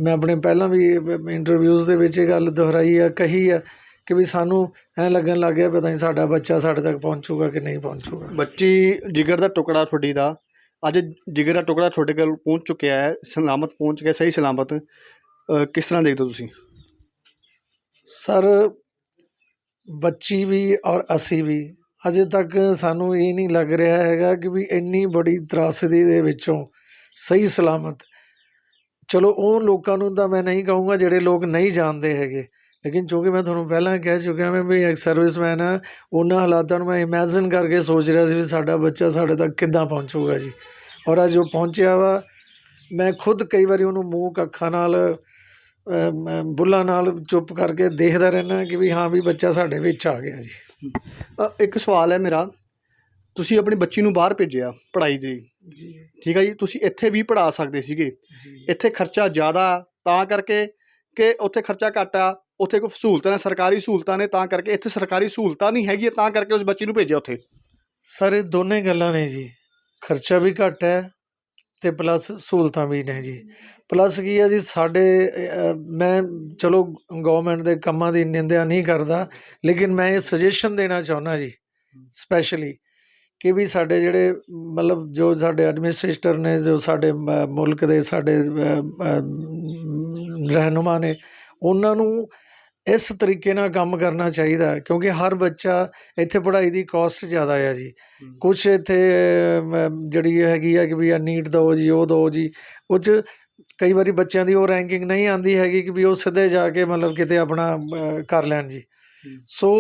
[SPEAKER 1] ਮੈਂ ਆਪਣੇ ਪਹਿਲਾਂ ਵੀ ਇੰਟਰਵਿਊਜ਼ ਦੇ ਵਿੱਚ ਇਹ ਗੱਲ ਦੁਹਰਾਈ ਆ, ਕਹੀ ਆ ਕਿ ਵੀ ਸਾਨੂੰ ਐਂ ਲੱਗਣ ਲੱਗ ਗਿਆ ਪਤਾ ਨਹੀਂ ਸਾਡਾ ਬੱਚਾ ਸਾਡੇ ਤੱਕ ਪਹੁੰਚੂਗਾ ਕਿ ਨਹੀਂ ਪਹੁੰਚੂਗਾ।
[SPEAKER 2] ਬੱਚੀ ਜਿਗਰ ਦਾ ਟੁਕੜਾ ਤੁਹਾਡੀ ਦਾ, ਅੱਜ ਜਿਗਰ ਦਾ ਟੁਕੜਾ ਤੁਹਾਡੇ ਕੋਲ ਪਹੁੰਚ ਚੁੱਕਿਆ ਹੈ, ਸਲਾਮਤ ਪਹੁੰਚ ਗਿਆ, ਸਹੀ ਸਲਾਮਤ। ਕਿਸ ਤਰ੍ਹਾਂ ਦੇਖਦੇ ਹੋ ਤੁਸੀਂ?
[SPEAKER 1] ਸਰ, ਬੱਚੀ ਵੀ ਔਰ ਅਸੀਂ ਵੀ ਅਜੇ ਤੱਕ ਸਾਨੂੰ ਇਹ ਨਹੀਂ ਲੱਗ ਰਿਹਾ ਹੈਗਾ ਕਿ ਵੀ ਇੰਨੀ ਬੜੀ ਤਰਾਸਦੀ ਦੇ ਵਿੱਚੋਂ ਸਹੀ ਸਲਾਮਤ, ਚਲੋ ਉਹ ਲੋਕਾਂ ਨੂੰ ਤਾਂ ਮੈਂ ਨਹੀਂ ਕਹੂੰਗਾ ਜਿਹੜੇ ਲੋਕ ਨਹੀਂ ਜਾਣਦੇ ਹੈਗੇ, ਲੇਕਿਨ ਚੂੰਕਿ ਮੈਂ ਤੁਹਾਨੂੰ ਪਹਿਲਾਂ ਕਹਿ ਚੁੱਕਿਆ ਮੈਂ ਵੀ ਇੱਕ ਸਰਵਿਸਮੈਨ ਹਾਂ, ਉਹਨਾਂ ਹਾਲਾਤਾਂ ਨੂੰ ਮੈਂ ਇਮੈਜਿਨ ਕਰਕੇ ਸੋਚ ਰਿਹਾ ਸੀ ਵੀ ਸਾਡਾ ਬੱਚਾ ਸਾਡੇ ਤੱਕ ਕਿੱਦਾਂ ਪਹੁੰਚੂਗਾ ਜੀ। ਔਰ ਅੱਜ ਉਹ ਪਹੁੰਚਿਆ ਵਾ, ਮੈਂ ਖੁਦ ਕਈ ਵਾਰੀ ਉਹਨੂੰ ਮੂੰਹ ਅੱਖਾਂ ਨਾਲ ਬੁੱਲਾਂ ਨਾਲ ਚੁੱਪ ਕਰਕੇ ਦੇਖਦਾ ਰਹਿੰਦਾ ਕਿ ਵੀ ਹਾਂ ਵੀ ਬੱਚਾ ਸਾਡੇ ਵਿੱਚ ਆ ਗਿਆ ਜੀ।
[SPEAKER 2] ਇੱਕ ਸਵਾਲ ਹੈ ਮੇਰਾ, ਤੁਸੀਂ ਆਪਣੀ ਬੱਚੀ ਨੂੰ ਬਾਹਰ ਭੇਜਿਆ ਪੜ੍ਹਾਈ ਲਈ,
[SPEAKER 1] ਜੀ
[SPEAKER 2] ਠੀਕ ਹੈ ਜੀ, ਤੁਸੀਂ ਇੱਥੇ ਵੀ ਪੜ੍ਹਾ ਸਕਦੇ ਸੀਗੇ,
[SPEAKER 1] ਜੀ
[SPEAKER 2] ਇੱਥੇ ਖਰਚਾ ਜ਼ਿਆਦਾ ਤਾਂ ਕਰਕੇ ਕਿ ਉੱਥੇ ਖਰਚਾ ਘੱਟ ਆ, ਉੱਥੇ ਕੋਈ ਸਹੂਲਤਾਂ ਨੇ, ਸਰਕਾਰੀ ਸਹੂਲਤਾਂ ਨੇ, ਤਾਂ ਕਰਕੇ ਇੱਥੇ ਸਰਕਾਰੀ ਸਹੂਲਤਾਂ ਨਹੀਂ ਹੈਗੀਆਂ, ਤਾਂ ਕਰਕੇ ਉਸ ਬੱਚੀ ਨੂੰ ਭੇਜਿਆ ਉੱਥੇ।
[SPEAKER 1] ਸਰ ਇਹ ਦੋਨੇ ਗੱਲਾਂ ਨੇ ਜੀ, ਖਰਚਾ ਵੀ ਘੱਟ ਹੈ ਅਤੇ ਪਲੱਸ ਸਹੂਲਤਾਂ ਵੀ ਨੇ ਜੀ। ਪਲੱਸ ਕੀ ਹੈ ਜੀ, ਸਾਡੇ ਮੈਂ ਚਲੋ ਗੌਰਮੈਂਟ ਦੇ ਕੰਮਾਂ ਦੀ ਨਿੰਦਿਆ ਨਹੀਂ ਕਰਦਾ, ਲੇਕਿਨ ਮੈਂ ਇਹ ਸੁਜੈਸ਼ਨ ਦੇਣਾ ਚਾਹੁੰਦਾ ਜੀ ਸਪੈਸ਼ਲੀ ਕਿ ਵੀ ਸਾਡੇ ਜਿਹੜੇ ਮਤਲਬ ਜੋ ਸਾਡੇ ਐਡਮਿਨਿਸਟ੍ਰੇਟਰ ਨੇ, ਜੋ ਸਾਡੇ ਮੁਲਕ ਦੇ ਸਾਡੇ ਰਹਿਨੁਮਾ ਨੇ, ਉਹਨਾਂ ਨੂੰ ਇਸ ਤਰੀਕੇ ਨਾਲ ਕੰਮ ਕਰਨਾ ਚਾਹੀਦਾ, ਕਿਉਂਕਿ ਹਰ ਬੱਚਾ ਇੱਥੇ ਪੜ੍ਹਾਈ ਦੀ ਕੋਸਟ ਜ਼ਿਆਦਾ ਆ ਜੀ। ਕੁਛ ਇੱਥੇ ਜਿਹੜੀ ਹੈਗੀ ਆ ਕਿ ਵੀ ਆ ਨੀਟ ਦਿਓ ਜੀ, ਉਹ ਦਿਓ ਜੀ, ਉਹ 'ਚ ਕਈ ਵਾਰੀ ਬੱਚਿਆਂ ਦੀ ਉਹ ਰੈਂਕਿੰਗ ਨਹੀਂ ਆਉਂਦੀ ਹੈਗੀ ਕਿ ਵੀ ਉਹ ਸਿੱਧੇ ਜਾ ਕੇ ਮਤਲਬ ਕਿਤੇ ਆਪਣਾ ਕਰ ਲੈਣ ਜੀ। ਸੋ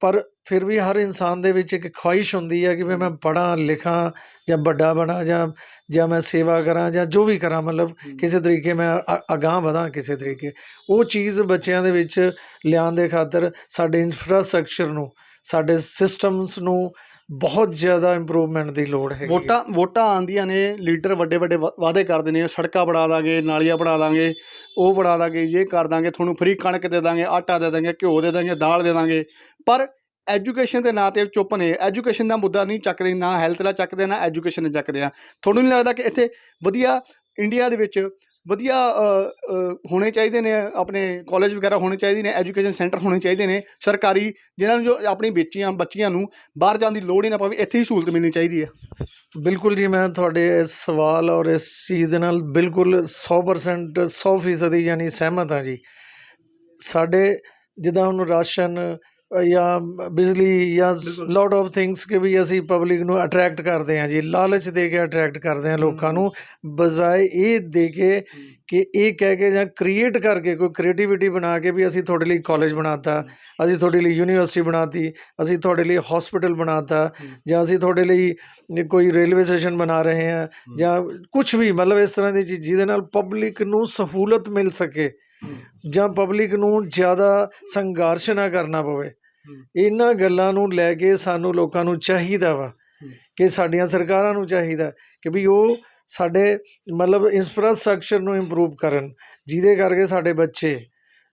[SPEAKER 1] ਪਰ ਫਿਰ ਵੀ ਹਰ ਇਨਸਾਨ ਦੇ ਵਿੱਚ ਇੱਕ ਖਵਾਹਿਸ਼ ਹੁੰਦੀ ਹੈ ਕਿ ਵੀ ਮੈਂ ਪੜ੍ਹਾਂ ਲਿਖਾਂ ਜਾਂ ਵੱਡਾ ਬਣਾ ਜਾਂ ਮੈਂ ਸੇਵਾ ਕਰਾਂ ਜਾਂ ਜੋ ਵੀ ਕਰਾਂ, ਮਤਲਬ ਕਿਸੇ ਤਰੀਕੇ ਮੈਂ ਅਗਾਂਹ ਵਧਾਂ ਕਿਸੇ ਤਰੀਕੇ। ਉਹ ਚੀਜ਼ ਬੱਚਿਆਂ ਦੇ ਵਿੱਚ ਲਿਆਉਣ ਦੇ ਖਾਤਰ ਸਾਡੇ ਇਨਫਰਾਸਟਰਕਚਰ ਨੂੰ, ਸਾਡੇ ਸਿਸਟਮਸ ਨੂੰ ਬਹੁਤ ਜ਼ਿਆਦਾ ਇੰਪਰੂਵਮੈਂਟ ਦੀ ਲੋੜ ਹੈ।
[SPEAKER 2] ਵੋਟਾਂ ਆਉਂਦੀਆਂ ਨੇ, ਲੀਡਰ ਵੱਡੇ ਵੱਡੇ ਵਾਅਦੇ ਕਰਦੇ ਨੇ, ਸੜਕਾਂ ਬਣਾ ਦਾਂਗੇ, ਨਾਲੀਆਂ ਬਣਾ ਦਾਂਗੇ, ਉਹ ਬਣਾ ਦਾਂਗੇ, ਇਹ ਕਰ ਦਾਂਗੇ, ਤੁਹਾਨੂੰ ਫਰੀ ਕਣਕ ਦੇ ਦਾਂਗੇ, ਆਟਾ ਦੇ ਦਾਂਗੇ, ਘਿਓ ਦੇ ਦਾਂਗੇ, ਦਾਲ ਦੇ ਦਾਂਗੇ, ਪਰ ਐਜੂਕੇਸ਼ਨ ਦੇ ਨਾਂ 'ਤੇ ਚੁੱਪ ਨੇ। ਐਜੂਕੇਸ਼ਨ ਦਾ ਮੁੱਦਾ ਨਹੀਂ ਚੱਕਦੇ, ਨਾ ਹੈਲਥ ਦਾ ਚੱਕਦੇ, ਨਾ ਐਜੂਕੇਸ਼ਨ ਦਾ ਚੱਕਦੇ ਆ। ਤੁਹਾਨੂੰ ਨਹੀਂ ਲੱਗਦਾ ਕਿ ਇੱਥੇ ਵਧੀਆ ਇੰਡੀਆ ਦੇ ਵਿੱਚ ਵਧੀਆ ਹੋਣੇ ਚਾਹੀਦੇ ਨੇ, ਆਪਣੇ ਕਾਲਜ ਵਗੈਰਾ ਹੋਣੇ ਚਾਹੀਦੇ ਨੇ, ਐਜੂਕੇਸ਼ਨ ਸੈਂਟਰ ਹੋਣੇ ਚਾਹੀਦੇ ਨੇ ਸਰਕਾਰੀ, ਜਿਨ੍ਹਾਂ ਨੂੰ ਜੋ ਆਪਣੀ ਬੱਚੀਆਂ ਨੂੰ ਬਾਹਰ ਜਾਣ ਦੀ ਲੋੜ ਹੀ ਨਾ ਪਵੇ, ਇੱਥੇ ਹੀ ਸਹੂਲਤ ਮਿਲਣੀ ਚਾਹੀਦੀ ਹੈ।
[SPEAKER 1] ਬਿਲਕੁਲ ਜੀ, ਮੈਂ ਤੁਹਾਡੇ ਇਸ ਸਵਾਲ ਔਰ ਇਸ ਚੀਜ਼ ਦੇ ਨਾਲ ਬਿਲਕੁਲ 100% 100% ਯਾਨੀ ਸਹਿਮਤ ਹਾਂ ਜੀ। ਸਾਡੇ ਜਿੱਦਾਂ ਹੁਣ ਰਾਸ਼ਨ ਜਾਂ ਬਿਜਲੀ ਜਾਂ ਲੋਟ ਆਫ ਥਿੰਗਸ ਕਿ ਵੀ ਅਸੀਂ ਪਬਲਿਕ ਨੂੰ ਅਟਰੈਕਟ ਕਰਦੇ ਹਾਂ ਜੀ, ਲਾਲਚ ਦੇ ਕੇ ਅਟਰੈਕਟ ਕਰਦੇ ਹਾਂ ਲੋਕਾਂ ਨੂੰ, ਬਜਾਏ ਇਹ ਦੇ ਕੇ ਕਿ ਇਹ ਕਹਿ ਕੇ ਜਾਂ ਕ੍ਰੀਏਟ ਕਰਕੇ ਕੋਈ ਕ੍ਰੀਏਟੀਵਿਟੀ ਬਣਾ ਕੇ ਵੀ ਅਸੀਂ ਤੁਹਾਡੇ ਲਈ ਕਾਲਜ ਬਣਾਤਾ, ਅਸੀਂ ਤੁਹਾਡੇ ਲਈ ਯੂਨੀਵਰਸਿਟੀ ਬਣਾਤੀ, ਅਸੀਂ ਤੁਹਾਡੇ ਲਈ ਹੌਸਪੀਟਲ ਬਣਾਤਾ, ਜਾਂ ਅਸੀਂ ਤੁਹਾਡੇ ਲਈ ਕੋਈ ਰੇਲਵੇ ਸਟੇਸ਼ਨ ਬਣਾ ਰਹੇ ਹਾਂ, ਜਾਂ ਕੁਛ ਵੀ ਮਤਲਬ ਇਸ ਤਰ੍ਹਾਂ ਦੀ ਚੀਜ਼ ਜਿਹਦੇ ਨਾਲ ਪਬਲਿਕ ਨੂੰ ਸਹੂਲਤ ਮਿਲ ਸਕੇ ਜਾਂ ਪਬਲਿਕ ਨੂੰ ਜ਼ਿਆਦਾ ਸੰਘਰਸ਼ ਨਾ ਕਰਨਾ ਪਵੇ। ਇਹਨਾਂ ਗੱਲਾਂ ਨੂੰ ਲੈ ਕੇ ਸਾਨੂੰ ਲੋਕਾਂ ਨੂੰ ਚਾਹੀਦਾ ਵਾ ਕਿ ਸਾਡੀਆਂ ਸਰਕਾਰਾਂ ਨੂੰ ਚਾਹੀਦਾ ਕਿ ਵੀ ਉਹ ਸਾਡੇ ਮਤਲਬ ਇੰਫਰਾਸਟਰਕਚਰ ਨੂੰ ਇੰਪਰੂਵ ਕਰਨ, ਜਿਹਦੇ ਕਰਕੇ ਸਾਡੇ ਬੱਚੇ,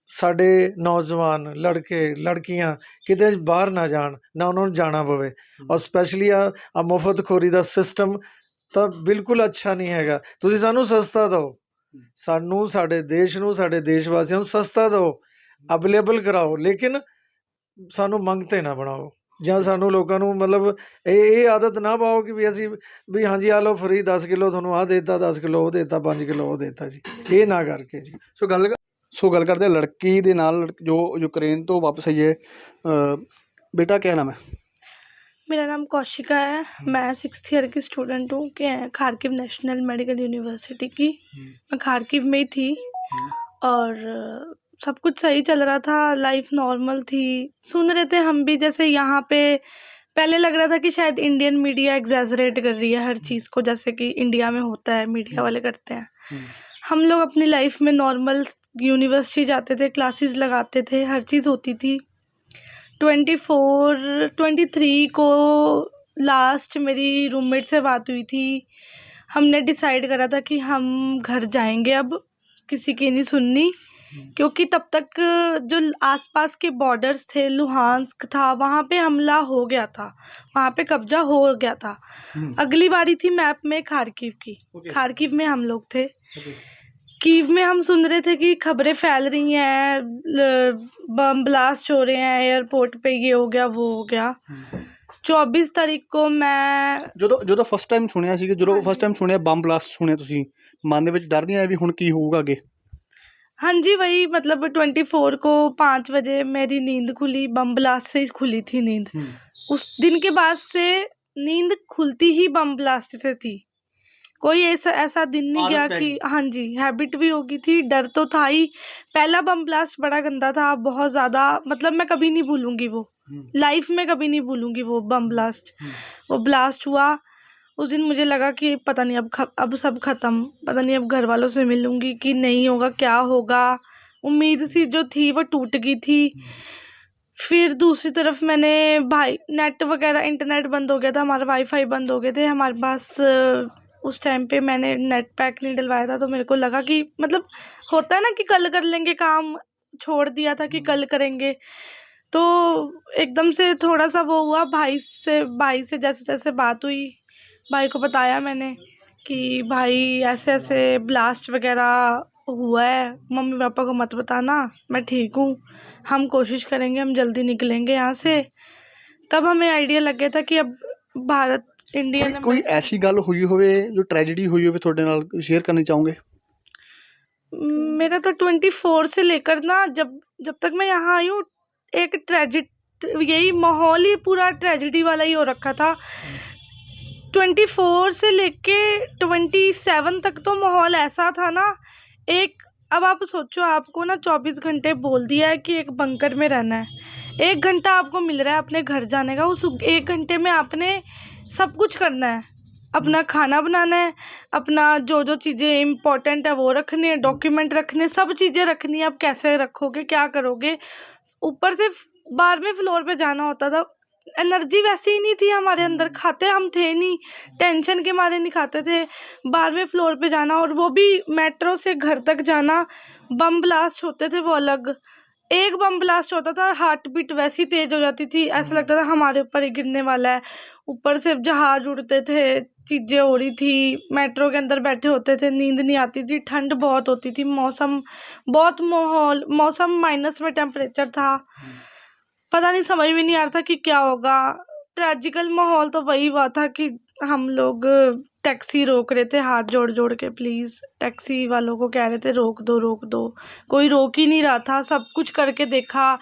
[SPEAKER 1] ਸਾਡੇ ਨੌਜਵਾਨ ਲੜਕੇ ਲੜਕੀਆਂ ਕਿਤੇ ਬਾਹਰ ਨਾ ਜਾਣ, ਨਾ ਉਹਨਾਂ ਨੂੰ ਜਾਣਾ ਪਵੇ। ਔਰ ਸਪੈਸ਼ਲੀ ਆ ਮੁਫਤਖੋਰੀ ਦਾ ਸਿਸਟਮ ਤਾਂ ਬਿਲਕੁਲ ਅੱਛਾ ਨਹੀਂ ਹੈਗਾ। ਤੁਸੀਂ ਸਾਨੂੰ ਸਸਤਾ ਦਿਓ, ਸਾਨੂੰ ਸਾਡੇ ਦੇਸ਼ ਨੂੰ, ਸਾਡੇ ਦੇਸ਼ ਵਾਸੀਆਂ ਨੂੰ ਸਸਤਾ ਦਿਓ, ਅਵੇਲੇਬਲ ਕਰਾਓ, ਲੇਕਿਨ ਸਾਨੂੰ ਮੰਗਤੇ ਨਾ ਬਣਾਓ, ਜਾਂ ਸਾਨੂੰ ਲੋਕਾਂ ਨੂੰ ਮਤਲਬ ਇਹ ਆਦਤ ਨਾ ਪਾਓ ਕਿ ਵੀ ਅਸੀਂ ਵੀ ਹਾਂਜੀ ਆ ਲਓ ਫਰੀ 10 ਕਿੱਲੋ ਤੁਹਾਨੂੰ ਆਹ ਦੇ ਦਿੱਤਾ, 10 ਕਿੱਲੋ ਉਹ ਦੇ ਦਿੱਤਾ, 5 ਕਿੱਲੋ ਉਹ ਦੇ ਦਿੱਤਾ ਜੀ, ਇਹ ਨਾ ਕਰਕੇ ਜੀ।
[SPEAKER 2] ਸੋ ਗੱਲ ਕਰਦੇ ਲੜਕੀ ਦੇ ਨਾਲ ਜੋ ਯੂਕਰੇਨ ਤੋਂ ਵਾਪਸ ਆਈ ਹੈ, बेटा क्या नाम है?
[SPEAKER 3] मेरा नाम कौशिका है। मैं 6th ईयर की स्टूडेंट हूँ कि खारकिव नेशनल मेडिकल यूनिवर्सिटी की। मैं खारकिव में ही थी और सब कुछ सही चल रहा था, लाइफ नॉर्मल थी। सुन रहे थे हम भी, जैसे यहाँ पे पहले लग रहा था कि शायद इंडियन मीडिया एग्जैजरेट कर रही है हर चीज़ को, जैसे कि इंडिया में होता है, मीडिया वाले करते हैं। हम लोग अपनी लाइफ में नॉर्मल यूनिवर्सिटी जाते थे, क्लासेस लगाते थे, हर चीज़ होती थी। 23 को लास्ट मेरी रूममेट से बात हुई थी। हमने डिसाइड करा था कि हम घर जाएंगे, अब किसी की नहीं सुननी, क्योंकि तब तक जो आसपास के बॉर्डर्स थे, लुहांस्क था, वहाँ पे हमला हो गया था, वहाँ पे कब्जा हो गया था। अगली बारी थी मैप में खार्किव की। खार्किव में हम लोग थे। कीव में हम सुन रहे थे कि खबरें फैल रही हैं, बम ब्लास्ट हो रहे हैं एयरपोर्ट पे, ये हो गया वो हो गया। 24 तारीख को मैं
[SPEAKER 2] ਜਦੋਂ ਫਸਟ ਟਾਈਮ ਸੁਣਿਆ ਸੀ, ਜਦੋਂ ਫਸਟ ਟਾਈਮ ਸੁਣਿਆ ਬੰਬ ਬਲਾਸਟ ਸੁਣਿਆ, ਤੁਸੀਂ ਮਨ ਦੇ ਵਿੱਚ ਡਰ ਨਹੀਂ ਆਇਆ ਵੀ ਹੁਣ ਕੀ ਹੋਊਗਾ ਅੱਗੇ?
[SPEAKER 3] हाँ जी, वही मतलब 24 को 5 बजे मेरी नींद खुली, बम ब्लास्ट से ही खुली थी नींद। उस दिन के बाद से नींद खुलती ही बम ब्लास्ट से थी। कोई ऐसा दिन नहीं गया कि, हाँ जी, हैबिट भी होगी थी, डर तो था ही। पहला बम ब्लास्ट बड़ा गंदा था, बहुत ज़्यादा, मतलब मैं कभी नहीं भूलूंगी वो, लाइफ में कभी नहीं भूलूंगी वो बम ब्लास्ट। वो ब्लास्ट हुआ उस दिन, मुझे लगा कि पता नहीं अब सब ख़त्म, पता नहीं अब घर वालों से मिलूंगी कि नहीं होगा, क्या होगा। उम्मीद सी जो थी वो टूट गई थी। फिर दूसरी तरफ मैंने भाई, नेट वगैरह, इंटरनेट बंद हो गया था हमारा, वाईफाई बंद हो गए थे हमारे पास। उस टाइम पे मैंने नेट पैक नहीं डलवाया था, तो मेरे को लगा कि मतलब होता है ना कि कल कर लेंगे काम, छोड़ दिया था कि कल करेंगे। तो एकदम से थोड़ा सा वो हुआ, भाई से जैसे तैसे बात हुई, भाई को बताया मैंने कि भाई ऐसे ऐसे ब्लास्ट वगैरह हुआ है, मम्मी पापा को मत बताना, मैं ठीक हूँ, हम कोशिश करेंगे, हम जल्दी निकलेंगे यहाँ से। तब हमें आइडिया लग गया था कि अब भारत, इंडिया ने
[SPEAKER 2] ਕੋਈ ਐਸੀ ਗੱਲ ਹੋਈ ਹੋਵੇ ਜੋ ਟ੍ਰੈਜੇਡੀ ਹੋਈ ਹੋਵੇ ਤੁਹਾਡੇ ਨਾਲ, ਸ਼ੇਅਰ करनी चाहोगे?
[SPEAKER 3] मेरा तो 24 से लेकर ना, जब तक मैं यहाँ आई हूँ, एक यही माहौल ही पूरा ट्रेजेडी वाला ही हो रखा था। 24 से लेके 27 तक तो माहौल ऐसा था ना, अब आप सोचो, आपको ना 24 घंटे बोल दिया है कि एक बंकर में रहना है, 1 घंटा आपको मिल रहा है अपने घर जाने का, उस 1 घंटे में आपने सब कुछ करना है, अपना खाना बनाना है, अपना जो चीज़ें इम्पोर्टेंट है वो रखनी है, डॉक्यूमेंट रखने, सब चीज़ें रखनी है। अब कैसे रखोगे, क्या करोगे? ऊपर से 12वें फ्लोर पे जाना होता था, एनर्जी वैसे ही नहीं थी हमारे अंदर, खाते हम थे नहीं, टेंशन के मारे नहीं खाते थे। 12वें फ्लोर पे जाना, और वो भी मेट्रो से घर तक जाना, बम ब्लास्ट होते थे वो अलग, एक बम ब्लास्ट होता था, हार्ट बीट वैसी तेज हो जाती थी, ऐसा लगता था हमारे ऊपर ही गिरने वाला है। ऊपर से जहाज उड़ते थे, चीज़ें हो रही थी, मेट्रो के अंदर बैठे होते थे, नींद नहीं आती थी, ठंड बहुत होती थी, मौसम माइनस में टेम्परेचर था, पता नहीं, समझ में नहीं आ रहा था कि क्या होगा। ट्रेजिकल माहौल तो वही हुआ था कि हम लोग टैक्सी रोक रहे थे, हाथ जोड़ जोड़ के, प्लीज़ टैक्सी वालों को कह रहे थे रोक दो रोक दो, कोई रोक ही नहीं रहा था। सब कुछ करके देखा,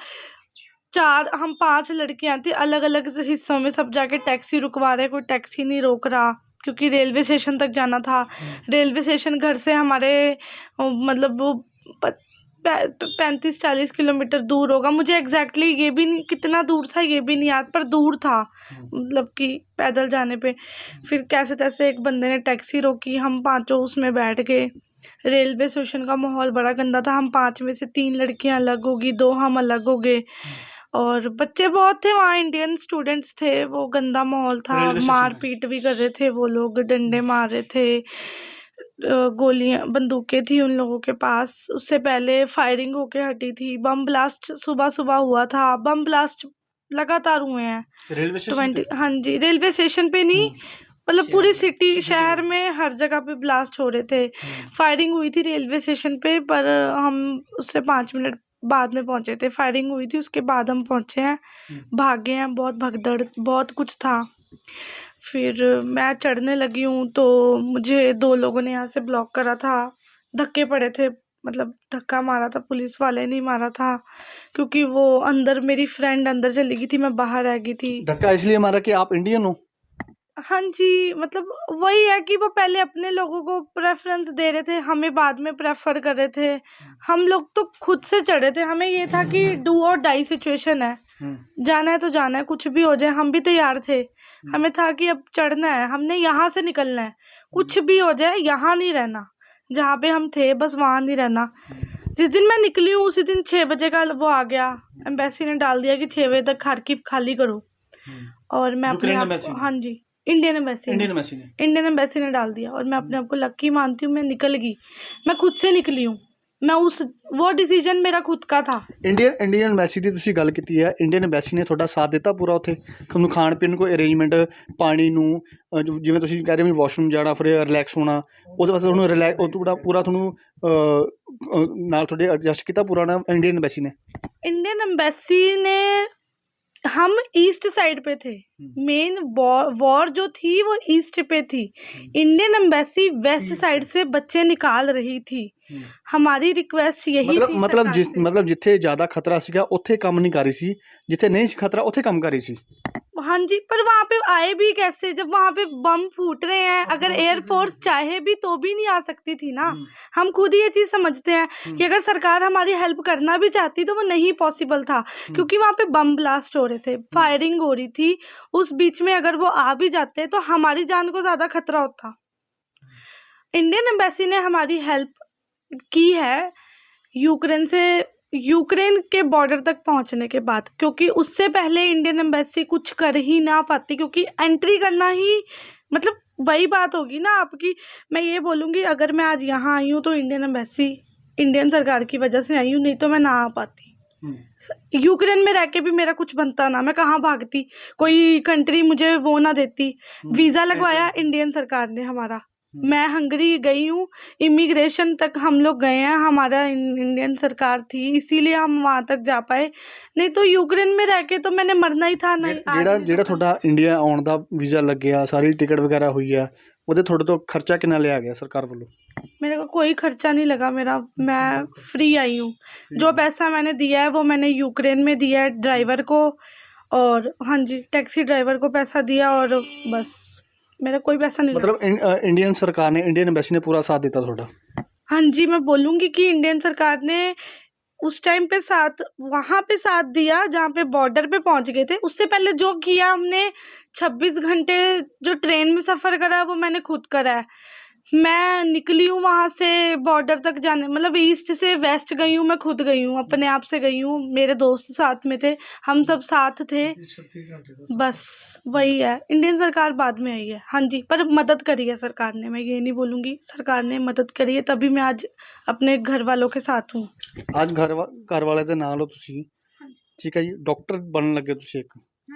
[SPEAKER 3] 5 लड़कियां थी, अलग अलग हिस्सों में सब जाके टैक्सी रुकवा रहे, कोई टैक्सी नहीं रोक रहा, क्योंकि रेलवे स्टेशन तक जाना था। रेलवे स्टेशन घर से हमारे मतलब वो 35-40 किलोमीटर दूर होगा, मुझे एग्जैक्टली ये भी नहीं, कितना दूर था ये भी नहीं याद, पर दूर था, मतलब कि पैदल जाने पे। फिर कैसे तैसे एक बंदे ने टैक्सी रोकी, हम 5 उसमें बैठ गए। रेलवे स्टेशन का माहौल बड़ा गंदा था, हम 5 में से 3 लड़कियां अलग होगी, 2 हम अलग हो गए, और बच्चे बहुत थे वहाँ, इंडियन स्टूडेंट्स थे। वो गंदा माहौल था, मार पीट भी कर रहे थे वो लोग, डंडे मार रहे थे, गोलियां, बंदूकें थी उन लोगों के पास। उससे पहले फायरिंग होके हटी थी। बम ब्लास्ट सुबह सुबह हुआ था, बम ब्लास्ट लगातार हुए हैं
[SPEAKER 2] रेलवे स्टेशन?
[SPEAKER 3] हाँ जी, रेलवे स्टेशन पे नहीं, मतलब पूरी सिटी, शहर में हर जगह पे ब्लास्ट हो रहे थे। फायरिंग हुई थी रेलवे स्टेशन पे, पर हम उससे 5 मिनट बाद में पहुंचे थे। फायरिंग हुई थी, उसके बाद हम पहुंचे हैं, भागे हैं, बहुत भगदड़, बहुत कुछ था। फिर मैं चढ़ने लगी हूँ तो मुझे 2 लोगों ने यहाँ से ब्लॉक करा था, धक्के पड़े थे, मतलब धक्का मारा था, पुलिस वाले नहीं मारा था, क्योंकि वो अंदर, मेरी फ्रेंड अंदर चली गई थी, मैं बाहर रह गई थी।
[SPEAKER 2] धक्का इसलिए मारा कि आप इंडियन हो?
[SPEAKER 3] हाँ जी, मतलब वही है कि वो पहले अपने लोगों को प्रेफ़रेंस दे रहे थे, हमें बाद में प्रेफ़र कर रहे थे। हम लोग तो खुद से चढ़े थे, हमें ये था कि डू और डाई सिचुएशन है, जाना है तो जाना है, कुछ भी हो जाए, हम भी तैयार थे। हमें था कि अब चढ़ना है, हमने यहाँ से निकलना है, कुछ भी हो जाए यहाँ नहीं रहना, जहाँ पे हम थे बस वहाँ नहीं रहना। जिस दिन मैं निकली हूँ उसी दिन 6 बजे का वो आ गया, एम्बेसी ने डाल दिया कि 6 बजे तक खार्किव खाली करो। और मैं अपने
[SPEAKER 2] यूक्रेन
[SPEAKER 3] आप
[SPEAKER 2] एम्बेसी ने?
[SPEAKER 3] हाँ जी, इंडियन एम्बेसी
[SPEAKER 2] इंडियन एम्बेसी ने?
[SPEAKER 3] इंडियन एम्बेसी ने डाल दिया और मैं अपने आप को लकी मानती हूँ, मैं निकल गई, मैं खुद से निकली हूँ, मैं उस वो डिसीजन मेरा खुद का था।
[SPEAKER 2] ਇੰਡੀਅਨ ਐਮਬੈਸੀ ਦੀ ਤੁਸੀਂ ਗੱਲ ਕੀਤੀ ਹੈ, ਇੰਡੀਅਨ ਐਮਬੈਸੀ ਨੇ ਤੁਹਾਡਾ ਸਾਥ ਦਿੱਤਾ ਪੂਰਾ ਉੱਥੇ? ਤੁਹਾਨੂੰ ਖਾਣ ਪੀਣ ਕੋਈ ਅਰੇਂਜਮੈਂਟ, ਪਾਣੀ ਨੂੰ ਜਿਵੇਂ ਤੁਸੀਂ ਕਹਿ ਰਹੇ ਹੋ ਵੀ ਵਾਸ਼ਰੂਮ ਜਾਣਾ, ਫਿਰ ਰਿਲੈਕਸ ਹੋਣਾ, ਉਹਦੇ ਵਾਸਤੇ ਤੁਹਾਨੂੰ ਉਹ ਤੁਹਾਡਾ ਪੂਰਾ ਤੁਹਾਨੂੰ ਨਾਲ ਤੁਹਾਡੇ ਐਡਜਸਟ ਕੀਤਾ ਪੂਰਾ ਨਾ ਇੰਡੀਅਨ ਐਮਬੈਸੀ ਨੇ?
[SPEAKER 3] इंडियन एम्बेसी ने, हम ईस्ट साइड पे थे, मेन वॉर जो थी वो ईस्ट पे थी, इंडियन एम्बेसी वेस्ट साइड से बच्चे निकाल रही थी। हमारी रिक्वेस्ट यही थी सरकार से।
[SPEAKER 2] ਮਤਲਬ ਜਿੱਥੇ ਜ਼ਿਆਦਾ ਖਤਰਾ ਸੀਗਾ ਉੱਥੇ ਕੰਮ ਨਹੀਂ ਕਰ ਰਹੀ ਸੀ, ਜਿੱਥੇ ਨਹੀਂ ਸੀ ਖਤਰਾ ਉੱਥੇ ਕੰਮ कर रही ਸੀ?
[SPEAKER 3] हाँ जी, पर वहाँ पे आए भी कैसे जब वहाँ पे बम फूट रहे हैं? अगर एयरफोर्स चाहे भी तो भी नहीं आ सकती थी ना। हम खुद ही ये चीज़ समझते हैं कि अगर सरकार हमारी हेल्प करना भी चाहती तो वो नहीं पॉसिबल था, क्योंकि वहाँ पे बम ब्लास्ट हो रहे थे, फायरिंग हो रही थी, उस बीच में अगर वो आ भी जाते तो हमारी जान को ज़्यादा खतरा होता। इंडियन एम्बेसी ने हमारी हेल्प की है यूक्रेन के बॉर्डर तक पहुंचने के बाद, क्योंकि उससे पहले इंडियन एम्बेसी कुछ कर ही ना पाती, क्योंकि एंट्री करना ही मतलब वही बात होगी ना आपकी। मैं ये बोलूँगी अगर मैं आज यहाँ आई हूँ तो इंडियन एम्बेसी, इंडियन सरकार की वजह से आई हूँ, नहीं तो मैं ना आ पाती। यूक्रेन में रह के भी मेरा कुछ बनता ना, मैं कहाँ भागती, कोई कंट्री मुझे वो ना देती। वीज़ा लगवाया इंडियन सरकार ने हमारा, मैं हंगरी गई हूँ, इमिग्रेशन तक हम लोग गए हैं, हमारा इंडियन सरकार थी, इसीलिए हम वहाँ तक जा पाए, नहीं तो यूक्रेन में रह के तो मैंने मरना ही था। नहीं
[SPEAKER 2] ਜਿਹੜਾ ਤੁਹਾਡਾ ਇੰਡੀਆ ਆਉਣ ਦਾ ਵੀਜ਼ਾ ਲੱਗਿਆ, ਸਾਰੀ ਟਿਕਟ ਵਗੈਰਾ ਹੋਈ ਆ, ਉਹਦੇ ਤੁਹਾਡੇ ਤੋਂ ਖਰਚਾ ਕਿੰਨਾ ਲਿਆ ਗਿਆ ਸਰਕਾਰ ਵੱਲੋਂ?
[SPEAKER 3] मेरे को कोई खर्चा नहीं लगा मेरा, मैं फ्री आई हूँ। जो पैसा मैंने दिया है वो मैंने यूक्रेन में दिया है ड्राइवर को, और हाँ जी टैक्सी ड्राइवर को पैसा दिया, और बस मेरा कोई पैसा नहीं लगा।
[SPEAKER 2] मतलब इंडियन सरकार ने, इंडियन एम्बेसी ने पूरा साथ ਦਿੱਤਾ ਤੁਹਾਡਾ?
[SPEAKER 3] हाँ जी, मैं बोलूँगी कि इंडियन सरकार ने उस टाइम पे साथ, वहाँ पे साथ दिया जहाँ पे बॉर्डर पे पहुँच गए थे। उससे पहले जो किया हमने 26 घंटे जो ट्रेन में सफ़र करा वो मैंने खुद करा है। मैं निकली हूँ वहाँ से बॉर्डर तक जाने, मतलब ईस्ट से वेस्ट गई हूँ, मैं खुद गई हूँ, अपने आप से गई हूँ, मेरे दोस्त साथ में थे, हम सब साथ थे, बस वही है। इंडियन सरकार बाद में आई है, हाँ जी, पर मदद करी है सरकार ने, मैं ये नहीं बोलूँगी, सरकार ने मदद करी है, तभी मैं आज अपने घर वालों के साथ हूँ।
[SPEAKER 2] ਅੱਜ ਘਰ ਵਾਲੇ ਦੇ ਨਾਲ ਹੋ ਤੁਸੀਂ, ਠੀਕ ਹੈ ਜੀ, ਡਾਕਟਰ ਬਣਨ ਲੱਗੇ ਤੁਸੀਂ ਇੱਕ,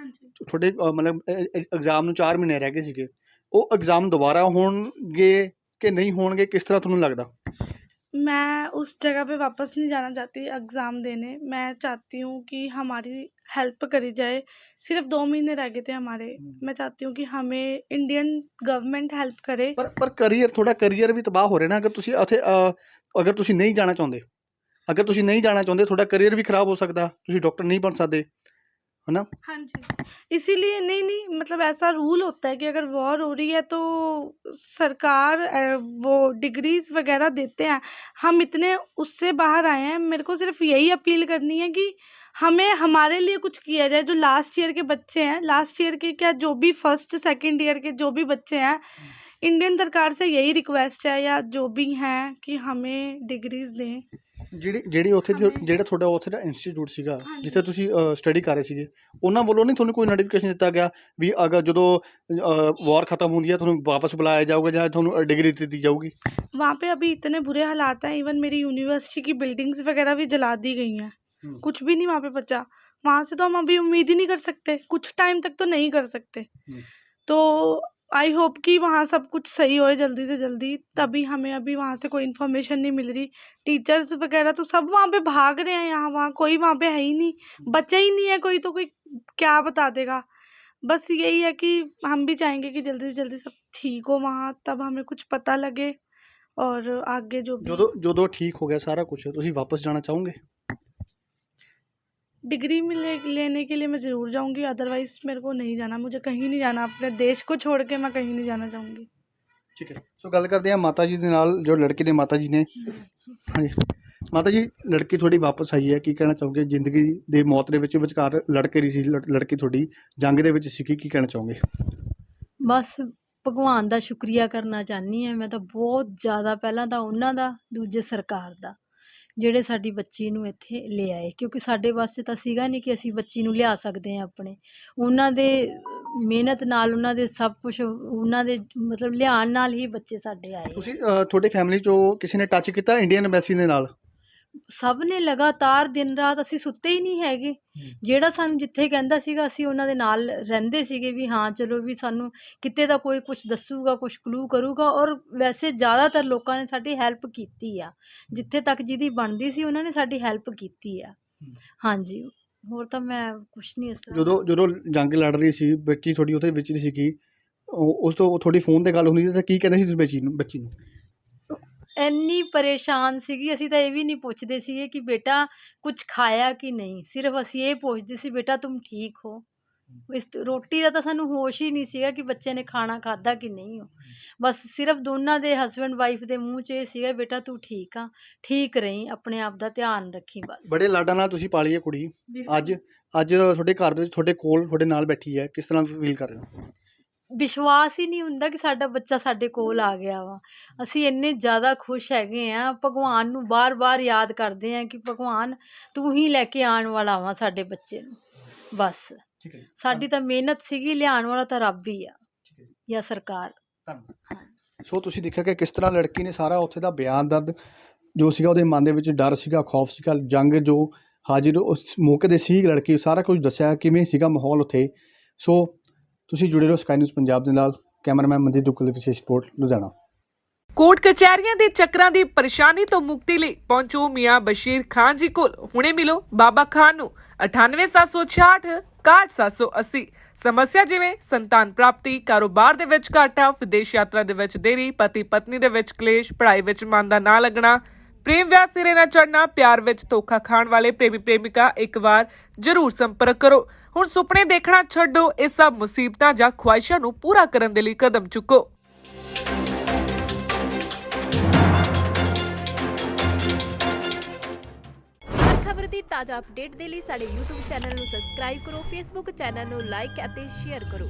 [SPEAKER 2] ਤੁਹਾਡੇ ਮਤਲਬ ਐਗਜ਼ਾਮ ਨੂੰ 4 ਮਹੀਨੇ ਰਹਿ ਗਏ ਸੀਗੇ, ਉਹ ਐਗਜ਼ਾਮ ਦੁਬਾਰਾ ਹੋਣਗੇ कि नहीं होंगे, किस तरह तुम्हें लगता?
[SPEAKER 3] मैं उस जगह पे वापस नहीं जाना चाहती एग्ज़ाम देने, मैं चाहती हूँ कि हमारी हेल्प करी जाए। सिर्फ 2 महीने रह गए थे हमारे, मैं चाहती हूँ कि हमें इंडियन गवर्नमेंट हेल्प करे।
[SPEAKER 2] पर करियर, थोड़ा करियर भी तबाह हो रहा है ना, अगर तुसी उत्थे अगर तुसी नहीं जाना चाहते, अगर तुसी नहीं जाना चाहते थोड़ा करियर भी खराब हो सकता, तुसी डॉक्टर नहीं बन सकते, है ना?
[SPEAKER 3] हाँ जी, इसीलिए नहीं मतलब ऐसा रूल होता है कि अगर वॉर हो रही है तो सरकार वो डिग्रीज वगैरह देते हैं, हम इतने उससे बाहर आए हैं। मेरे को सिर्फ यही अपील करनी है कि हमें हमारे लिए कुछ किया जाए। जो लास्ट ईयर के बच्चे हैं, लास्ट ईयर के क्या, जो भी फर्स्ट सेकंड ईयर के जो भी बच्चे हैं, इंडियन सरकार से यही रिक्वेस्ट है या जो भी हैं कि हमें डिग्रीज दें।
[SPEAKER 2] ਜਿਹੜੀ ਉੱਥੇ ਜਿਹੜਾ ਤੁਹਾਡਾ ਉੱਥੇ ਦਾ ਇੰਸਟੀਚਿਊਟ ਸੀਗਾ ਜਿੱਥੇ ਤੁਸੀਂ ਸਟੱਡੀ ਕਰ ਰਹੇ ਸੀਗੇ, ਉਹਨਾਂ ਵੱਲੋਂ ਨਹੀਂ ਤੁਹਾਨੂੰ ਕੋਈ ਨੋਟੀਫਿਕੇਸ਼ਨ ਦਿੱਤਾ ਗਿਆ ਵੀ ਅਗਰ ਜਦੋਂ ਵਾਰ ਖਤਮ ਹੁੰਦੀ ਹੈ ਤੁਹਾਨੂੰ ਵਾਪਸ ਬੁਲਾਇਆ ਜਾਊਗਾ ਜਾਂ ਤੁਹਾਨੂੰ डिग्री ਦਿੱਤੀ ਜਾਊਗੀ?
[SPEAKER 3] वहाँ पे अभी इतने बुरे हालात हैं, इवन मेरी यूनिवर्सिटी की बिल्डिंग्स वगैरह भी जला दी गई हैं, कुछ भी नहीं वहाँ पे बचा। वहाँ से तो हम अभी उम्मीद ही नहीं कर सकते, कुछ टाइम तक तो नहीं कर सकते। तो आई होप कि वहाँ सब कुछ सही हो जल्दी से जल्दी, तभी हमें अभी वहाँ से कोई इन्फॉर्मेशन नहीं मिल रही। टीचर्स वगैरह तो सब वहाँ पे भाग रहे हैं, यहाँ वहाँ कोई वहाँ पे है ही नहीं, बचा ही नहीं है कोई, तो कोई क्या बता देगा। बस यही है कि हम भी चाहेंगे कि जल्दी से जल्दी सब ठीक हो वहाँ, तब हमें कुछ पता लगे और आगे जो
[SPEAKER 2] जो ठीक हो गया सारा कुछ, ਤੁਸੀਂ ਵਾਪਸ ਜਾਣਾ ਚਾਹੋਗੇ?
[SPEAKER 3] डिग्री लेने के लिए मैं ज़रूर जाऊँगी, अदरवाइज़ मेरे को नहीं जाना, मुझे कहीं नहीं जाना, अपने देश को छोड़ के मैं कहीं नहीं जाना चाहूँगी।
[SPEAKER 2] ਠੀਕ ਹੈ। ਸੋ ਗੱਲ ਕਰਦੇ ਹਾਂ ਮਾਤਾ ਜੀ ਦੇ ਨਾਲ, ਜੋ ਲੜਕੇ ਦੇ ਮਾਤਾ ਜੀ ਨੇ। ਹਾਂਜੀ ਮਾਤਾ ਜੀ, ਲੜਕੀ ਤੁਹਾਡੀ ਵਾਪਸ ਆਈ ਹੈ, ਕੀ ਕਹਿਣਾ ਚਾਹੋਗੇ? ਜ਼ਿੰਦਗੀ ਦੇ ਮੌਤ ਦੇ ਵਿੱਚ ਵਿਚਕਾਰ ਲੜਕੇ ਰਹੀ ਸੀ, ਲੜਕੀ ਤੁਹਾਡੀ ਜੰਗ ਦੇ ਵਿੱਚ ਸੀਗੀ, ਕੀ ਕਹਿਣਾ ਚਾਹੋਗੇ?
[SPEAKER 4] ਬਸ ਭਗਵਾਨ ਦਾ ਸ਼ੁਕਰੀਆ ਕਰਨਾ ਚਾਹੁੰਦੀ ਹਾਂ ਮੈਂ ਤਾਂ ਬਹੁਤ ਜ਼ਿਆਦਾ, ਪਹਿਲਾਂ ਤਾਂ ਉਹਨਾਂ ਦਾ, ਦੂਜੇ ਸਰਕਾਰ ਦਾ, ਜਿਹੜੇ ਸਾਡੀ ਬੱਚੀ ਨੂੰ ਇੱਥੇ ਲੈ ਆਏ, ਕਿਉਂਕਿ ਸਾਡੇ ਵੱਸ 'ਚ ਤਾਂ ਸੀਗਾ ਨਹੀਂ ਕਿ ਅਸੀਂ ਬੱਚੀ ਨੂੰ ਲਿਆ ਸਕਦੇ ਹਾਂ ਆਪਣੇ। ਉਹਨਾਂ ਦੇ ਮਿਹਨਤ ਨਾਲ, ਉਹਨਾਂ ਦੇ ਸਭ ਕੁਛ, ਉਹਨਾਂ ਦੇ ਮਤਲਬ ਲਿਆਉਣ ਨਾਲ ਹੀ ਬੱਚੇ ਸਾਡੇ ਆਏ।
[SPEAKER 2] ਤੁਸੀਂ ਤੁਹਾਡੀ ਫੈਮਿਲੀ 'ਚੋਂ ਕਿਸੇ ਨੇ ਟੱਚ ਕੀਤਾ ਇੰਡੀਅਨ ਐਮਬੈਸੀ ਦੇ ਨਾਲ?
[SPEAKER 4] ਸਭ ਨੇ ਲਗਾਤਾਰ ਦਿਨ ਰਾਤ, ਅਸੀਂ ਸੁੱਤੇ ਹੀ ਨਹੀਂ ਹੈਗੇ। ਜਿਹੜਾ ਸਾਨੂੰ ਜਿੱਥੇ ਕਹਿੰਦਾ ਸੀਗਾ ਅਸੀਂ ਉਹਨਾਂ ਦੇ ਨਾਲ ਰਹਿੰਦੇ ਸੀਗੇ ਵੀ ਹਾਂ ਚਲੋ ਵੀ ਸਾਨੂੰ ਕਿਤੇ ਦਾ ਕੋਈ ਕੁਛ ਦੱਸੂਗਾ, ਕੁਛ ਕਲੂ ਕਰੂਗਾ। ਔਰ ਵੈਸੇ ਜ਼ਿਆਦਾਤਰ ਲੋਕਾਂ ਨੇ ਸਾਡੀ ਹੈਲਪ ਕੀਤੀ ਆ, ਜਿੱਥੇ ਤੱਕ ਜਿਹਦੀ ਬਣਦੀ ਸੀ ਉਹਨਾਂ ਨੇ ਸਾਡੀ ਹੈਲਪ ਕੀਤੀ ਆ। ਹਾਂਜੀ, ਹੋਰ ਤਾਂ ਮੈਂ ਕੁਛ ਨਹੀਂ ਇਸ ਤਰ੍ਹਾਂ।
[SPEAKER 2] ਜਦੋਂ ਜੰਗ ਲੜ ਰਹੀ ਸੀ ਬੱਚੀ ਤੁਹਾਡੀ ਉਹਦੇ ਵਿੱਚ ਨਹੀਂ ਸੀਗੀ, ਉਸ ਤੋਂ ਤੁਹਾਡੀ ਫੋਨ 'ਤੇ ਗੱਲ ਹੁੰਦੀ ਸੀ ਤਾਂ ਕੀ ਕਹਿੰਦੇ ਸੀ ਤੁਸੀਂ ਬੱਚੀ ਨੂੰ?
[SPEAKER 4] ਇੰਨੀ ਪਰੇਸ਼ਾਨ ਸੀਗੀ, ਅਸੀਂ ਤਾਂ ਇਹ ਵੀ ਨਹੀਂ ਪੁੱਛਦੇ ਸੀਗੇ ਕਿ ਬੇਟਾ ਕੁਛ ਖਾਇਆ ਕਿ ਨਹੀਂ, ਸਿਰਫ ਅਸੀਂ ਇਹ ਪੁੱਛਦੇ ਸੀ ਬੇਟਾ ਤੁਮ ਠੀਕ ਹੋ। ਇਸ ਰੋਟੀ ਦਾ ਤਾਂ ਸਾਨੂੰ ਹੋਸ਼ ਹੀ ਨਹੀਂ ਸੀਗਾ ਕਿ ਬੱਚੇ ਨੇ ਖਾਣਾ ਖਾਧਾ ਕਿ ਨਹੀਂ ਹੋ। ਬਸ ਸਿਰਫ ਦੋਨਾਂ ਦੇ ਹਸਬੈਂਡ ਵਾਈਫ ਦੇ ਮੂੰਹ 'ਚ ਇਹ ਸੀਗਾ ਬੇਟਾ ਤੂੰ ਠੀਕ ਆ, ਠੀਕ ਰਹੀਂ, ਆਪਣੇ ਆਪ ਦਾ ਧਿਆਨ ਰੱਖੀ ਬਸ।
[SPEAKER 2] ਬੜੇ ਲਾਡਾਂ ਨਾਲ ਤੁਸੀਂ ਪਾਲੀ ਹੈ ਕੁੜੀ, ਅੱਜ ਤੁਹਾਡੇ ਘਰ ਦੇ ਵਿੱਚ ਤੁਹਾਡੇ ਕੋਲ ਤੁਹਾਡੇ ਨਾਲ ਬੈਠੀ ਹੈ, ਕਿਸ ਤਰ੍ਹਾਂ ਫੀਲ ਕਰ ਰਹੇ ਹੋ?
[SPEAKER 4] ਵਿਸ਼ਵਾਸ ਹੀ ਨਹੀਂ ਹੁੰਦਾ ਕਿ ਸਾਡਾ ਬੱਚਾ ਸਾਡੇ ਕੋਲ ਆ ਗਿਆ ਵਾ। ਅਸੀਂ ਇੰਨੇ ਜ਼ਿਆਦਾ ਖੁਸ਼ ਹੈਗੇ ਹਾਂ, ਭਗਵਾਨ ਨੂੰ ਬਾਰ-ਬਾਰ ਯਾਦ ਕਰਦੇ ਹਾਂ ਕਿ ਭਗਵਾਨ ਤੂੰ ਹੀ ਲੈ ਕੇ ਆਉਣ ਵਾਲਾ ਵਾ ਸਾਡੇ ਬੱਚੇ ਨੂੰ। ਬਸ
[SPEAKER 2] ਠੀਕ ਹੈ,
[SPEAKER 4] ਸਾਡੀ ਤਾਂ ਮਿਹਨਤ ਸੀਗੀ, ਲਿਆਉਣ ਵਾਲਾ ਤਾਂ ਰੱਬ ਹੀ ਆ ਜਾਂ ਸਰਕਾਰ।
[SPEAKER 2] ਸੋ ਤੁਸੀਂ ਦੇਖਿਆ ਕਿ ਕਿਸ ਤਰ੍ਹਾਂ ਲੜਕੀ ਨੇ ਸਾਰਾ ਉੱਥੇ ਦਾ ਬਿਆਨ ਦਰਦ ਜੋ ਸੀਗਾ, ਉਹਦੇ ਮਨ ਦੇ ਵਿੱਚ ਡਰ ਸੀਗਾ, ਖੌਫ ਸੀਗਾ, ਜੰਗ ਜੋ ਹਾਜ਼ਰ ਉਸ ਮੌਕੇ 'ਤੇ ਸੀ ਲੜਕੀ, ਸਾਰਾ ਕੁਝ ਦੱਸਿਆ ਕਿਵੇਂ ਸੀਗਾ ਮਾਹੌਲ ਉੱਥੇ। ਸੋ ਤੁਸੀਂ ਜੁੜੇ ਰਹੋ ਸਕਾਈ ਨਿਊਜ਼ ਪੰਜਾਬ ਦੇ ਨਾਲ। ਕੈਮਰਾਮੈਨ ਮਨਦੀਪ ਦੁੱਗਲ ਦੀ ਵਿਸ਼ੇਸ਼ ਰਿਪੋਰਟ ਲੁਧਿਆਣਾ।
[SPEAKER 5] ਕੋਰਟ ਕਚਹਿਰੀਆਂ ਦੇ ਚੱਕਰਾਂ ਦੀ ਪਰੇਸ਼ਾਨੀ ਤੋਂ ਮੁਕਤੀ ਲਈ ਪਹੁੰਚੋ ਮੀਆਂ ਬਸ਼ੀਰ ਖਾਨ ਜੀ ਕੋਲ। ਹੁਣੇ ਮਿਲੋ ਬਾਬਾ ਖਾਨ ਨੂੰ। 9876 61780। ਸਮੱਸਿਆ ਜਿਵੇਂ ਸੰਤਾਨ ਪ੍ਰਾਪਤੀ, ਕਾਰੋਬਾਰ ਦੇ ਵਿੱਚ ਘਾਟਾ, ਵਿਦੇਸ਼ ਯਾਤਰਾ ਦੇ ਵਿੱਚ ਦੇਰੀ, ਪਤੀ ਪਤਨੀ ਦੇ ਵਿੱਚ ਕਲੇਸ਼, ਪੜ੍ਹਾਈ ਵਿੱਚ ਮਨ ਦਾ ਨਾ ਲੱਗਣਾ, ਪ੍ਰੇਮ ਵਿਆਹ ਸਿਰੇ ਨਾ ਚੜ੍ਹਨਾ, ਪਿਆਰ ਵਿੱਚ ਧੋਖਾ ਖਾਣ ਵਾਲੇ ਪ੍ਰੇਮੀ ਪ੍ਰੇਮਿਕਾ ਇੱਕ ਵਾਰ ਜ਼ਰੂਰ ਸੰਪਰਕ ਕਰੋ। ਹੁਣ ਸੁਪਨੇ ਦੇਖਣਾ ਛੱਡੋ, ਇਹ ਸਭ ਮੁਸੀਬਤਾਂ ਜਾਂ ਖੁਆਇਸ਼ਾਂ ਨੂੰ ਪੂਰਾ ਕਰਨ ਦੇ ਲਈ ਕਦਮ ਚੁੱਕੋ।
[SPEAKER 6] ਖਬਰ ਦੀ ਤਾਜ਼ਾ ਅਪਡੇਟ ਦੇ ਲਈ ਸਾਡੇ YouTube ਚੈਨਲ ਨੂੰ ਸਬਸਕ੍ਰਾਈਬ ਕਰੋ, Facebook ਚੈਨਲ ਨੂੰ ਲਾਈਕ ਅਤੇ ਸ਼ੇਅਰ ਕਰੋ।